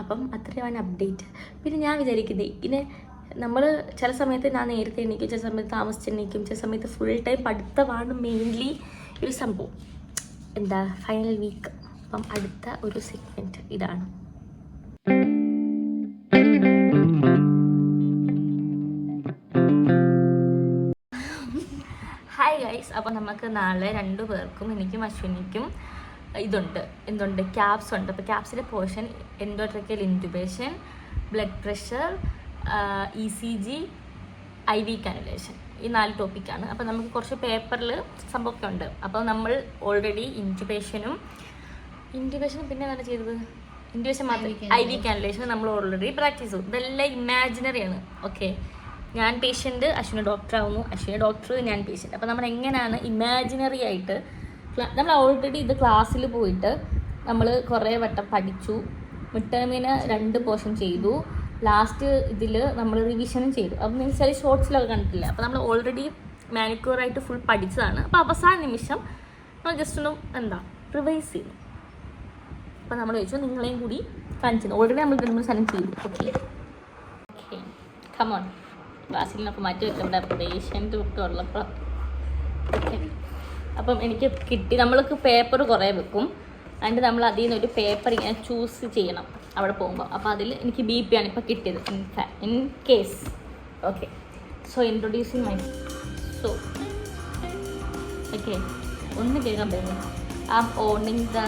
അപ്പം അത്രയാണ് അപ്ഡേറ്റ്. പിന്നെ ഞാൻ വിചാരിക്കുന്നത് ഇങ്ങനെ നമ്മൾ ചില സമയത്ത് ഞാൻ നേരത്തെ എണീക്കും, ചില സമയത്ത് താമസിച്ചെണീക്കും, ചില സമയത്ത് ഫുൾ ടൈം പഠിത്തമാണ് മെയിൻലി ഒരു സംഭവം. എന്താ ഫൈനൽ വീക്ക്. അപ്പം അടുത്ത ഒരു സെഗ്മെൻറ്റ് ഇതാണ്. അപ്പോൾ നമുക്ക് നാളെ 2 പേർക്കും എനിക്കും അശ്വിനിക്കും എന്തുണ്ട് ക്യാപ്സ് ഉണ്ട്. അപ്പോൾ ക്യാപ്സിൻ്റെ portion endotracheal intubation, blood pressure, ECG, IV cannulation, ഈ 4 ടോപ്പിക്കാണ്. അപ്പോൾ നമുക്ക് കുറച്ച് പേപ്പറിൽ സംഭവമൊക്കെ ഉണ്ട്. അപ്പോൾ നമ്മൾ ഓൾറെഡി ഇൻറ്റുബേഷനും പിന്നെ എന്താണ് ചെയ്തത്, ഇൻറ്റുബേഷൻ മാത്രം, IV കാനുലേഷൻ നമ്മൾ ഓൾറെഡി പ്രാക്ടീസ് ചെയ്തു. ഇതെല്ലാം ഇമാജിനറിയാണ്. ഓക്കെ, ഞാൻ പേഷ്യൻ്റ്, അശ്വിനി ഡോക്ടർ ആവുന്നു, അശ്വിനി ഡോക്ടർ, ഞാൻ പേഷ്യൻ്റ്. അപ്പോൾ നമ്മൾ എങ്ങനെയാണ് ഇമാജിനറി ആയിട്ട് നമ്മൾ ഓൾറെഡി ഇത് ക്ലാസ്സിൽ പോയിട്ട് നമ്മൾ കുറേ വട്ടം പഠിച്ചു. മിഡ് ടേമിന് 2 പോർഷൻ ചെയ്തു. ലാസ്റ്റ് ഇതിൽ നമ്മൾ റിവിഷനും ചെയ്തു. അപ്പോൾ നിങ്ങൾ ചില ഷോർട്സിലൊക്കെ കണ്ടിട്ടില്ല. അപ്പോൾ നമ്മൾ ഓൾറെഡി മാനിക്യൂറായിട്ട് ഫുൾ പഠിച്ചതാണ്. അപ്പോൾ അവസാന നിമിഷം നമ്മൾ ജസ്റ്റ് ഒന്ന് റിവൈസ് ചെയ്തു. അപ്പോൾ നമ്മൾ ചോദിച്ചു നിങ്ങളെയും കൂടി കാണിച്ചത്. ഓൾറെഡി നമ്മൾ സ്ഥലം ചെയ്തു. ഓക്കെ കമോൺ, ക്ലാസ്സിലൊക്കെ മാറ്റി വെക്കേണ്ട പേഷ്യൻ്റ് ഒക്കെ ഉള്ളപ്പോൾ. ഓക്കെ, അപ്പം എനിക്ക് കിട്ടി. നമ്മൾക്ക് പേപ്പർ കുറേ വെക്കും. അതിൻ്റെ നമ്മൾ അതിൽ നിന്നൊരു പേപ്പർ ഇങ്ങനെ ചൂസ് ചെയ്യണം അവിടെ പോകുമ്പോൾ. അപ്പോൾ അതിൽ എനിക്ക് BP ആണ് ഇപ്പോൾ കിട്ടിയത്, in case. Okay, so introducing my okay, ഒന്ന് കേൾക്കാൻ പറ്റുന്നു. I am owning the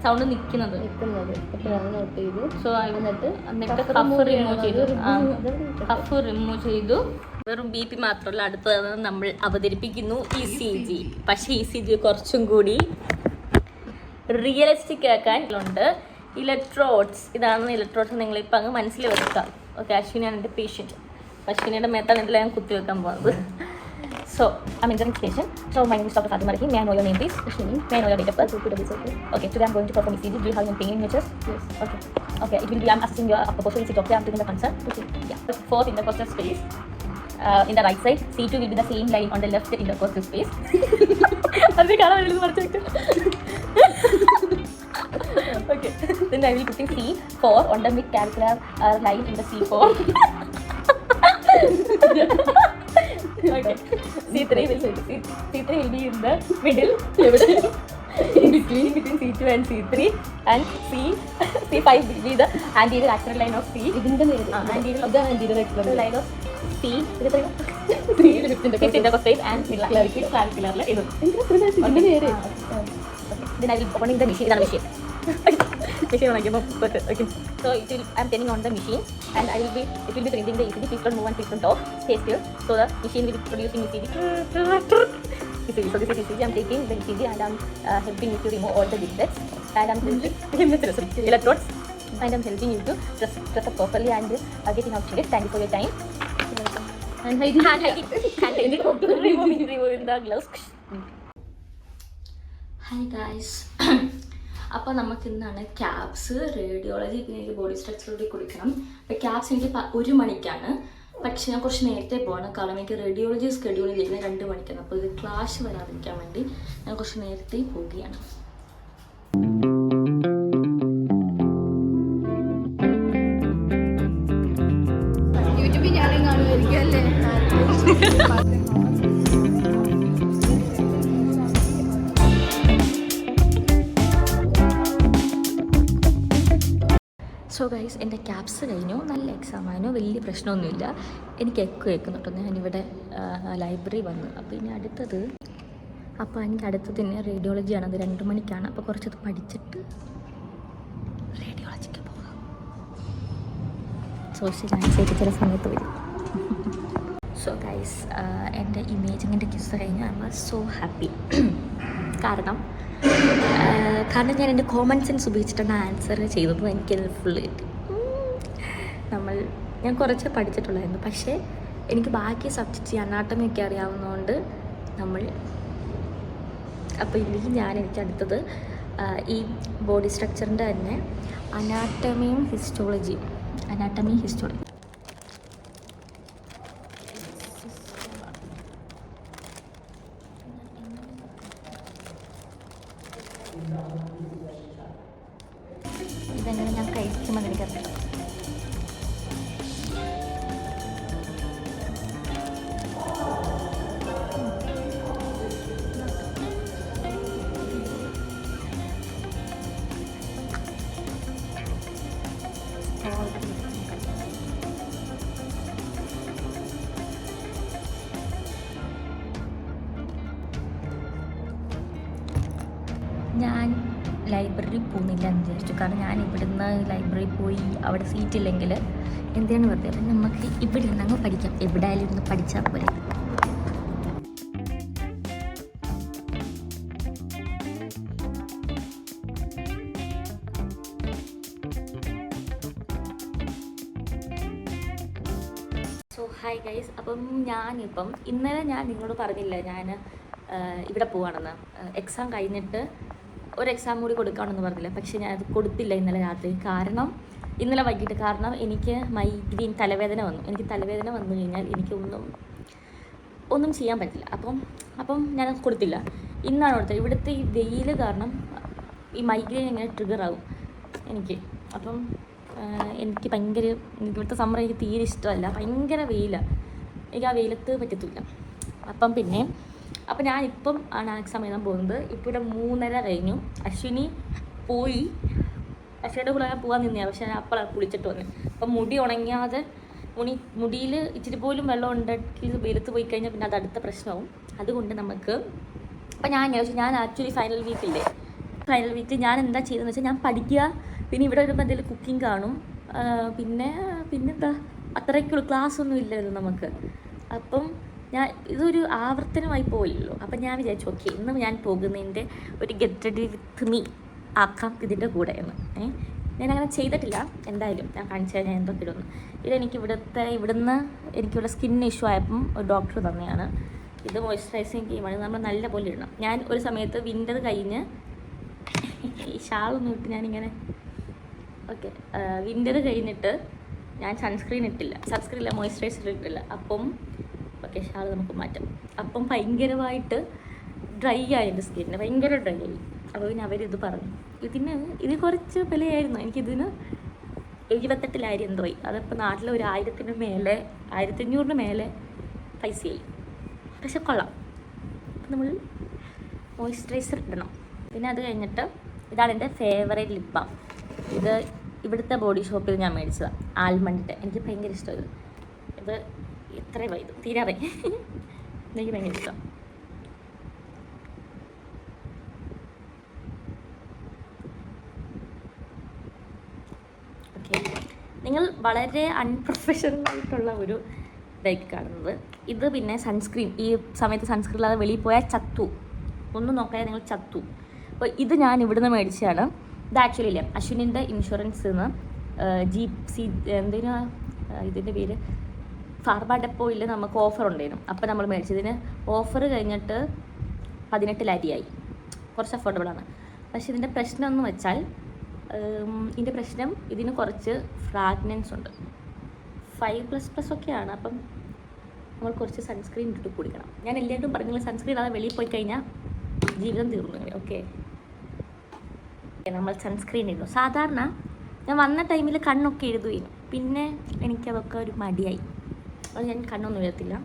sound നിൽക്കുന്നത് നോട്ട് ചെയ്തു. സോ എന്നിട്ട് കഫ് റിമൂവ് ചെയ്തു. വെറും BP മാത്രമല്ല, അടുത്തത് നമ്മൾ അവതരിപ്പിക്കുന്നു ECG. പക്ഷേ ECG കുറച്ചും കൂടി റിയലിസ്റ്റിക് ആക്കാൻ ഉണ്ട്. ഇലക്ട്രോഡ്സ്, ഇതാണ് ഇലക്ട്രോഡ്സ്. നിങ്ങളിപ്പോൾ അങ്ങ് മനസ്സിൽ വെക്കാം. ഓക്കെ, അശ്വിനിയാണ് എൻ്റെ പേഷ്യൻറ്റ്. അശ്വിനിയുടെ മേത്താണ് ഇതിൽ ഞാൻ കുത്തിവെക്കാൻ പോകുന്നത്. So, I'm entering the station. So, my name is Dr. Fatima Rahi. May I know your name, please? Ashwini. May I know your date of birth? Okay, today I'm going to perform ECG. Do you have any pain in your chest? Yes. Okay, it will be, I'm asking your proposal. Is it okay? I'm taking the consent. Okay. Yeah. Fourth intercostal space. In the right side, C2 will be the same line on the left intercostal space. Okay. Then I will be putting C4 on the mid-clavicular line in the C4. Okay. C3 will be in the middle, in between C2 and C3, and C5 will be the anterior axillary line of C. Anterior line of C. Fifth intercostal and clavicular line. Then I will be opening the machine. Machine. Okay. So I'm turning on the machine, and it will be printing the ECG. Please don't move and please don't talk. Stay still. So the machine will be producing ECG. So this is ECG. I'm taking the ECG and I'm helping you to remove all the leaflets. And I'm electrodes. And I'm helping you to dress up properly and getting out shaded. Thank you for your time. And removing the gloves. Hi guys. അപ്പോൾ നമുക്ക് ഇന്നാണ് ക്യാപ്സ്, റേഡിയോളജി, പിന്നെ എനിക്ക് ബോഡി സ്ട്രക്ചർ കൂടി കൊടുക്കണം. അപ്പോൾ ക്യാപ്സ് എനിക്ക് 1 മണിക്കാണ്. പക്ഷേ ഞാൻ കുറച്ച് നേരത്തെ പോകണം, കാരണം എനിക്ക് റേഡിയോളജി സ്കെഡ്യൂൾ ചെയ്യുന്നത് 2 മണിക്കാണ്. അപ്പോൾ ഇത് ക്ലാഷ് വരാതിരിക്കാൻ വേണ്ടി ഞാൻ കുറച്ച് നേരത്തെ പോവുകയാണ്. യൂട്യൂബിൽ ഞാനും കാണുമായിരിക്കും അല്ലേ? സോ ഗൈസ്, എൻ്റെ ക്യാപ്സ് കഴിഞ്ഞു. നല്ല എക്സാം ആയിരുന്നു, വലിയ പ്രശ്നമൊന്നുമില്ല. എനിക്ക് എക്കോ കേൾക്കുന്നുണ്ടോ? ഞാനിവിടെ ലൈബ്രറി വന്നു. അപ്പോൾ ഇനി അടുത്തത് തന്നെ റേഡിയോളജിയാണ്. അത് 2 മണിക്കാണ്. അപ്പോൾ കുറച്ചത് പഠിച്ചിട്ട് റേഡിയോളജിക്ക് പോകാം. സോഷ്യൽ ആൻസൈറ്റി ചില സമയത്ത് വരും. സോ ഗൈസ്, എൻ്റെ ഇമേജിങ്ങിൻ്റെ ക്യൂസ് കഴിഞ്ഞ് ഐ വാസ് സോ ഹാപ്പി. കാരണം ഞാൻ എൻ്റെ കോമൺ സെൻസ് ഉപയോഗിച്ചിട്ടാണ് ആൻസർ ചെയ്തത്. എനിക്കത് ഫുള്ള് കിട്ടി. ഞാൻ കുറച്ച് പഠിച്ചിട്ടുള്ളായിരുന്നു, പക്ഷേ എനിക്ക് ബാക്കി സബ്ജക്റ്റ് അനാട്ടമി ഒക്കെ അറിയാവുന്നതുകൊണ്ട് അപ്പോൾ എനിക്ക് അടുത്തത് ഈ ബോഡി സ്ട്രക്ചറിൻ്റെ തന്നെ അനാട്ടമി ഹിസ്റ്റോളജി. ഇതെങ്ങനെ ഞാൻ കഴിക്കുമെന്ന് എനിക്കറിയാം. ഞാൻ ലൈബ്രറി പോകുന്നില്ല എന്ന് വിചാരിച്ചു. കാരണം ഞാൻ ഇവിടുന്ന് ലൈബ്രറി പോയി അവിടെ സീറ്റ് ഇല്ലെങ്കിൽ എന്തിനാണ് വെറുതെ. അപ്പം നമുക്ക് ഇവിടെ ഇരുന്ന് അങ്ങ് പഠിക്കാം. എവിടെയായാലും ഇരുന്ന് പഠിച്ചാൽ പോലെ. സോ ഹായ് ഗൈസ്, അപ്പം ഞാനിപ്പം ഇന്നലെ ഞാൻ നിങ്ങളോട് പറഞ്ഞില്ല ഞാൻ ഇവിടെ പോവാണെന്ന്. എക്സാം കഴിഞ്ഞിട്ട് ഒരു എക്സാം കൂടി കൊടുക്കാമെന്ന് പറഞ്ഞില്ല. പക്ഷേ ഞാനത് കൊടുത്തില്ല ഇന്നലെ രാത്രി. ഇന്നലെ വൈകിട്ട്. കാരണം എനിക്ക് മൈഗ്രെയിൻ തലവേദന വന്നു. എനിക്ക് തലവേദന വന്നു കഴിഞ്ഞാൽ എനിക്ക് ഒന്നും ചെയ്യാൻ പറ്റില്ല. അപ്പം ഞാനത് കൊടുത്തില്ല. ഇന്നാണ് കൊടുത്തത്. ഇവിടുത്തെ ഈ വെയിൽ കാരണം ഈ മൈഗ്രെയിൻ ഇങ്ങനെ ട്രിഗറാകും എനിക്ക്. അപ്പം എനിക്ക് ഇവിടുത്തെ സമ്മർ എനിക്ക് തീരെ ഇഷ്ടമല്ല. ഭയങ്കര വെയിലാണ്. എനിക്ക് ആ വെയിലത്ത് പറ്റത്തില്ല. അപ്പം ഞാനിപ്പം ആണ് എക്സാം എഴുതാൻ പോകുന്നത്. ഇപ്പോൾ ഇവിടെ 3:30 കഴിഞ്ഞു. അശ്വിനി പോയി. അശ്വിനിയുടെ കൂടെ ഞാൻ പോകാൻ നിന്നെയാണ്. പക്ഷേ ഞാൻ അപ്പോഴാണ് കുളിച്ചിട്ട് വന്നത്. അപ്പം മുടി ഉണങ്ങാതെ മുടിയിൽ ഇച്ചിരി പോലും വെള്ളം ഉണ്ടെങ്കിൽ വെയിലത്ത് പോയി കഴിഞ്ഞാൽ പിന്നെ അത് അടുത്ത പ്രശ്നമാവും. അതുകൊണ്ട് അപ്പം ഞാൻ ആക്ച്വലി ഫൈനൽ വീക്കിൽ ഞാൻ എന്താ ചെയ്തതെന്ന് വെച്ചാൽ ഞാൻ പഠിക്കുക. പിന്നെ ഇവിടെ വരുമ്പോൾ എന്തെങ്കിലും കുക്കിംഗ് കാണും. പിന്നെന്താ അത്രയ്ക്കുള്ള ക്ലാസ്സൊന്നും ഇല്ലായിരുന്നു നമുക്ക്. അപ്പം ഇതൊരു ആവർത്തനമായി പോയില്ലല്ലോ. അപ്പം ഞാൻ വിചാരിച്ചു ഓക്കെ ഇന്ന് ഞാൻ പോകുന്നതിൻ്റെ ഒരു ഗെറ്റ് റെഡി വിത്ത് മീ ആക്കാം ഇതിൻ്റെ കൂടെ എന്ന്. ഞാനങ്ങനെ ചെയ്തിട്ടില്ല. എന്തായാലും ഞാൻ കാണിച്ചാൽ ഞാൻ എന്തൊക്കെ ഇടുന്നു. ഇവിടുന്ന് എനിക്കിവിടെ സ്കിൻ ഇഷ്യൂ ആയപ്പം ഒരു ഡോക്ടർ തന്നെയാണ്. ഇത് മോയ്സ്ചറൈസിങ് ക്രീമാണ്. നമ്മൾ നല്ല പോലെ ഇടണം. ഞാൻ ഒരു സമയത്ത് വിൻ്റർ കഴിഞ്ഞ് ഈ ഷാളൊന്നും ഇട്ട് ഞാനിങ്ങനെ വിൻ്റർ കഴിഞ്ഞിട്ട് ഞാൻ സൺസ്ക്രീൻ ഇല്ല, മോയ്സ്ചറൈസർ ഇട്ടില്ല. അപ്പം ഷാൾ നമുക്ക് മാറ്റാം. അപ്പം ഭയങ്കരമായിട്ട് ഡ്രൈ ആയി എൻ്റെ സ്കിന്നിന്, ഭയങ്കര ഡ്രൈ ആയി. അപ്പോൾ പിന്നെ അവരിത് പറഞ്ഞു. ഇത് കുറച്ച് വിലയായിരുന്നു. എനിക്കിതിന് 78,000 എന്തോ ആയി. അതിപ്പോൾ നാട്ടിൽ ഒരു 1,500 മേലെ പൈസയായി. പക്ഷെ കൊള്ളാം. അപ്പം നമ്മൾ മോയ്സ്ചറൈസർ ഇടണം. പിന്നെ അത് കഴിഞ്ഞിട്ട് ഇതാണ് എൻ്റെ ഫേവറേറ്റ് ലിപ് ബാം. ഇത് ഇവിടുത്തെ ബോഡി ഷോപ്പിൽ ഞാൻ മേടിച്ചതാണ്. ആൽമണ്ടിൻ്റെ. എനിക്ക് ഭയങ്കര ഇഷ്ടം ഇത് എത്രയും വൈകും തീരാറേ. എനിക്ക് ഭയങ്കര ഇഷ്ടം. ഓക്കെ, നിങ്ങൾ വളരെ അൺപ്രൊഫഷണൽ ആയിട്ടുള്ള ഒരു ഇതായി കാണുന്നത്. ഇത് പിന്നെ സൺസ്ക്രീൻ. ഈ സമയത്ത് സൺസ്ക്രീൻ ഇല്ലാതെ വെളിയിൽ പോയാൽ ചത്തു. ഒന്നും നോക്കാതെ നിങ്ങൾ ചത്തു. അപ്പോൾ ഇത് ഞാൻ ഇവിടുന്ന് മേടിച്ചതാണ്. ഇത് ആക്ച്വലി ഇല്ലേ അശ്വിനിൻ്റെ ഇൻഷുറൻസിൽ നിന്ന് ഇതിൻ്റെ പേര് ഫാർമ ഡെപ്പോയിൽ നമുക്ക് ഓഫർ ഉണ്ടായിരുന്നു. അപ്പോൾ നമ്മൾ മേടിച്ചതിന് ഓഫർ കഴിഞ്ഞിട്ട് 18,000 ആയി. കുറച്ച് അഫോർഡബിളാണ്. പക്ഷേ ഇതിൻ്റെ പ്രശ്നം എന്ന് വെച്ചാൽ ഇതിന് കുറച്ച് ഫ്രാഗ്നൻസ് ഉണ്ട്. 5++ ഒക്കെയാണ്. അപ്പം നമ്മൾ കുറച്ച് സൺസ്ക്രീൻ ഇട്ടിട്ട് കുടിക്കണം. ഞാൻ എല്ലാവരും പറഞ്ഞില്ല സൺസ്ക്രീൻ അതായത് വെളിയിൽ പോയി കഴിഞ്ഞാൽ ജീവിതം തീർന്നു. ഓക്കെ, നമ്മൾ സൺസ്ക്രീൻ ഇടുന്നു. സാധാരണ ഞാൻ വന്ന ടൈമിൽ കണ്ണൊക്കെ എഴുതുകയും പിന്നെ എനിക്കതൊക്കെ ഒരു മടിയായി. അത് ഞാൻ കണ്ണൊന്നും എഴുതത്തില്ല.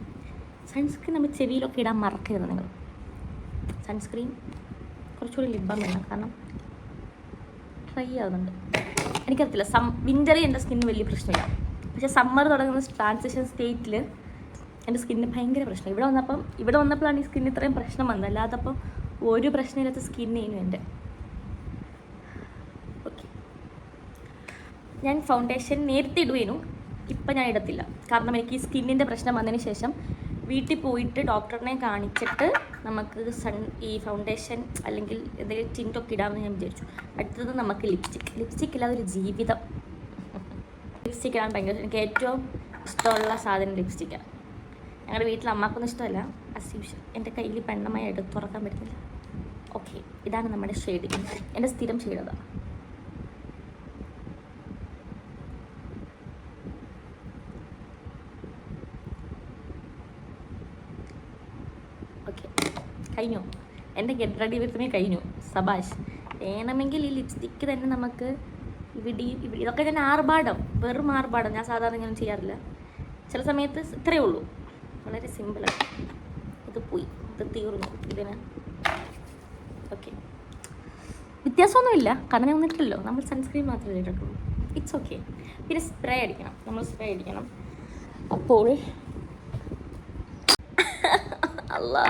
സൺസ്ക്രീൻ നമ്മൾ ചെവിയിലൊക്കെ ഇടാൻ മറക്കരുത് നിങ്ങൾ. സൺസ്ക്രീൻ കുറച്ചുകൂടി ലിപ് ബാം വേണം. കാരണം ട്രൈ ആവുന്നുണ്ട്. എനിക്കറിയത്തില്ല, വിൻ്ററിൽ എൻ്റെ സ്കിന്നിന് വലിയ പ്രശ്നമില്ല. പക്ഷേ സമ്മർ തുടങ്ങുന്ന ട്രാൻസിഷൻ സ്റ്റേറ്റിൽ എൻ്റെ സ്കിന്നിന് ഭയങ്കര പ്രശ്നം. ഇവിടെ വന്നപ്പോഴാണ് ഈ സ്കിന്നിന് ഇത്രയും പ്രശ്നം വന്നത്. അല്ലാതെ അപ്പം ഒരു പ്രശ്നമില്ലാത്ത സ്കിന്നേനും എൻ്റെ. ഓക്കെ, ഞാൻ ഫൗണ്ടേഷൻ നേരത്തെ ഇടുവേനും ഇപ്പം ഞാൻ ഇടത്തില്ല. കാരണം എനിക്ക് ഈ സ്കിന്നിൻ്റെ പ്രശ്നം വന്നതിന് ശേഷം വീട്ടിൽ പോയിട്ട് ഡോക്ടറിനെ കാണിച്ചിട്ട് നമുക്ക് ഈ ഫൗണ്ടേഷൻ അല്ലെങ്കിൽ എന്തെങ്കിലും ടിൻറ്റൊക്കെ ഇടാമെന്ന് ഞാൻ വിചാരിച്ചു. അടുത്തത് നമുക്ക് ലിപ്സ്റ്റിക് ഇല്ലാതെ ഒരു ജീവിതം. ലിപ്സ്റ്റിക് ഇടാൻ ഭയങ്കര എനിക്ക് ഏറ്റവും ഇഷ്ടമുള്ള സാധനം ലിപ്സ്റ്റിക്കാണ്. ഞങ്ങളുടെ വീട്ടിൽ അമ്മക്കൊന്നും ഇഷ്ടമല്ല. അസ്യൂഷൻ എൻ്റെ കയ്യിൽ പെണ്ണമായി എടുത്ത് തുറക്കാൻ പറ്റുന്നില്ല. ഓക്കെ, ഇതാണ് നമ്മുടെ ഷെയ്ഡ്. എൻ്റെ സ്ഥിരം ഷെയ്ഡ് അതാണ്. ഓക്കെ, കഴിഞ്ഞു. എൻ്റെ ഗെറ്റ് റെഡി വിത്ത് മീ കഴിഞ്ഞു. സബാഷ്. വേണമെങ്കിൽ ഈ ലിപ്സ്റ്റിക്ക് തന്നെ നമുക്ക് ഇവിടെ ഇതൊക്കെ ഞാൻ വെറും ആർഭാടം. ഞാൻ സാധാരണ ഇങ്ങനെ ചെയ്യാറില്ല. ചില സമയത്ത് ഇത്രയേ ഉള്ളൂ. വളരെ സിമ്പിളാണ്. ഇത് തീർന്നു ഇതിന്. ഓക്കെ, വ്യത്യാസമൊന്നുമില്ല കാരണം ഞാൻ ഒന്നിട്ടില്ലല്ലോ. നമ്മൾ സൺസ്ക്രീൻ മാത്രമേ ഇട്ടിട്ടുള്ളൂ. It's okay. പിന്നെ സ്പ്രേ അടിക്കണം, നമ്മൾ സ്പ്രേ അടിക്കണം. അപ്പോൾ അല്ലാ,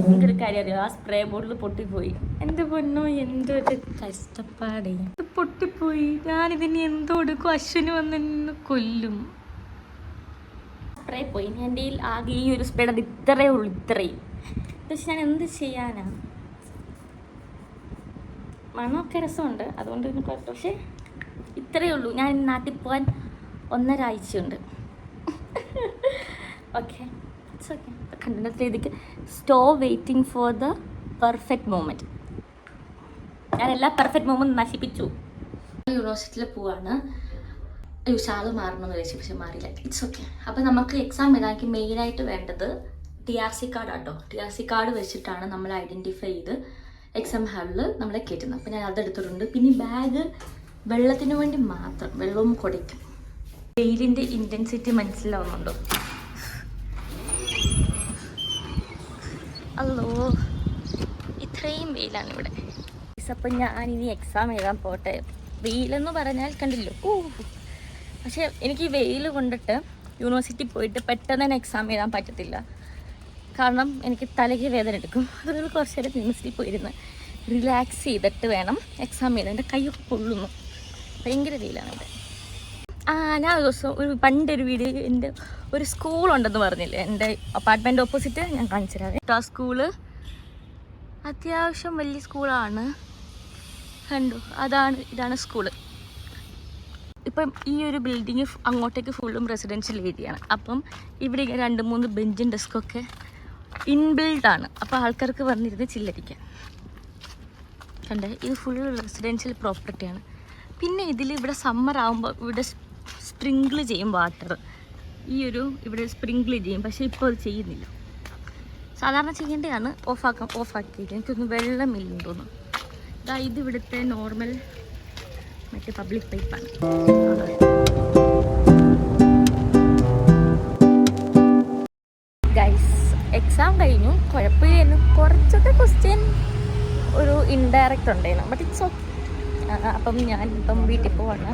എനിക്കൊരു കാര്യം അറിയാം, ആ സ്പ്രേ ബോട്ടിൽ പൊട്ടിപ്പോയി. എൻ്റെ പൊന്നോ, എന്തൊരു കഷ്ടപ്പാടേ, ഇത് പൊട്ടിപ്പോയി. ഞാനിതിന് എന്തോ എടുക്കും, അശ്വിന് വന്ന് എന്നെ കൊല്ലും. സ്പ്രേ പോയി. എൻ്റെ ആകെ ഈ ഒരു സ്പ്രേ ഇത്രയേ ഉള്ളൂ, ഇത്രയും. പക്ഷെ ഞാൻ എന്ത് ചെയ്യാനാ, മണമൊക്കെ രസമുണ്ട്, അതുകൊണ്ട് പിന്നെ കുഴപ്പം. പക്ഷേ ഇത്രയേ ഉള്ളൂ. ഞാൻ നാട്ടിൽ പോകാൻ 1.5 ആഴ്ചയുണ്ട്. Okay, it's okay. കണ്ടിട്ട് രീതിക്ക് സ്റ്റോ waiting for the perfect moment. ഞാൻ എല്ലാ പെർഫെക്റ്റ് മൂമെൻറ്റ് നശിപ്പിച്ചു. യൂണിവേഴ്സിറ്റിയിൽ പോവാണ്. ഷാള് മാറണമെന്ന് വിചാരിച്ചു, പക്ഷെ മാറിയില്ല. It's okay. അപ്പോൾ നമുക്ക് എക്സാം എഴുതാൻ മെയിനായിട്ട് വേണ്ടത് TRC കാർഡാട്ടോ. TRC കാർഡ് വെച്ചിട്ടാണ് നമ്മൾ ഐഡൻറ്റിഫൈ ചെയ്ത് എക്സാം ഹാളിൽ നമ്മളെ കയറ്റുന്നത്. അപ്പോൾ ഞാൻ അതെടുത്തിട്ടുണ്ട്. പിന്നെ ബാഗ് വെള്ളത്തിന് വേണ്ടി മാത്രം, വെള്ളവും കുടയ്ക്കും. വെയിലിൻ്റെ ഇൻറ്റൻസിറ്റി മനസ്സിലാവുന്നുണ്ടോ? അല്ലോ, ഇത്രയും വെയിലാണ് ഇവിടെ. അപ്പം ഞാനിനി എക്സാം എഴുതാൻ പോട്ടെ. വെയിലെന്ന് പറഞ്ഞാൽ കണ്ടില്ലോ, പക്ഷേ എനിക്ക് വെയിൽ കൊണ്ടിട്ട് യൂണിവേഴ്സിറ്റി പോയിട്ട് പെട്ടെന്ന് തന്നെ എക്സാം എഴുതാൻ പറ്റത്തില്ല. കാരണം എനിക്ക് തലയ്ക്ക് വേദന എടുക്കും. അതുകൊണ്ട് കുറച്ച് നേരം യൂണിവേഴ്സിറ്റി പോയിരുന്ന് റിലാക്സ് ചെയ്തിട്ട് വേണം എക്സാം എഴുതാൻ. എൻ്റെ കൈയൊക്കെ പൊള്ളുന്നു, ഭയങ്കര വെയിലാണ് ഇവിടെ. ഞാൻ ഒരു ദിവസം പണ്ടൊരു വീഡിയോ എൻ്റെ ഒരു സ്കൂളുണ്ടെന്ന് പറഞ്ഞില്ലേ, എൻ്റെ അപ്പാർട്ട്മെൻറ്റ് ഓപ്പോസിറ്റ്, ഞാൻ കാണിച്ചു തരാം. ആ സ്കൂള് അത്യാവശ്യം വലിയ സ്കൂളാണ്, കണ്ടു. ഇതാണ് സ്കൂള്. ഇപ്പം ഈ ഒരു ബിൽഡിങ് അങ്ങോട്ടേക്ക് ഫുള്ളും റെസിഡൻഷ്യൽ ഏരിയയാണ്. അപ്പം ഇവിടെ 2-3 ബെഞ്ചും ഡെസ്കൊക്കെ ഇൻബിൽഡാണ്. അപ്പോൾ ആൾക്കാർക്ക് വന്നിരുന്ന് ചില്ലടിക്കാം. കണ്ടേ, ഇത് ഫുൾ റെസിഡൻഷ്യൽ പ്രോപ്പർട്ടിയാണ്. പിന്നെ ഇവിടെ സമ്മർ ആകുമ്പോൾ ഇവിടെ സ്പ്രിങ്കിൾ ചെയ്യും വാട്ടർ. ഇവിടെ സ്പ്രിങ്കിൾ ചെയ്യും, പക്ഷേ ഇപ്പോൾ അത് ചെയ്യുന്നില്ല. സാധാരണ ചെയ്യേണ്ടതാണ്, ഓഫാക്കിയിട്ട്. എനിക്കൊന്നും വെള്ളമില്ലെന്ന് തോന്നുന്നു. ഇത് ഇവിടുത്തെ നോർമൽ മറ്റേ പബ്ലിക് പൈപ്പാണ്. ഗൈസ്, എക്സാം കഴിഞ്ഞു, കുഴപ്പമില്ലായിരുന്നു. കുറച്ചൊക്കെ ക്വസ്റ്റ്യൻ ഒരു ഇൻഡയറക്റ്റ് ഉണ്ടായിരുന്നു, ബട്ട് ഇറ്റ്സ് ഓക്കെ. അപ്പം ഞാനിപ്പം വീട്ടിൽ പോവാണ്.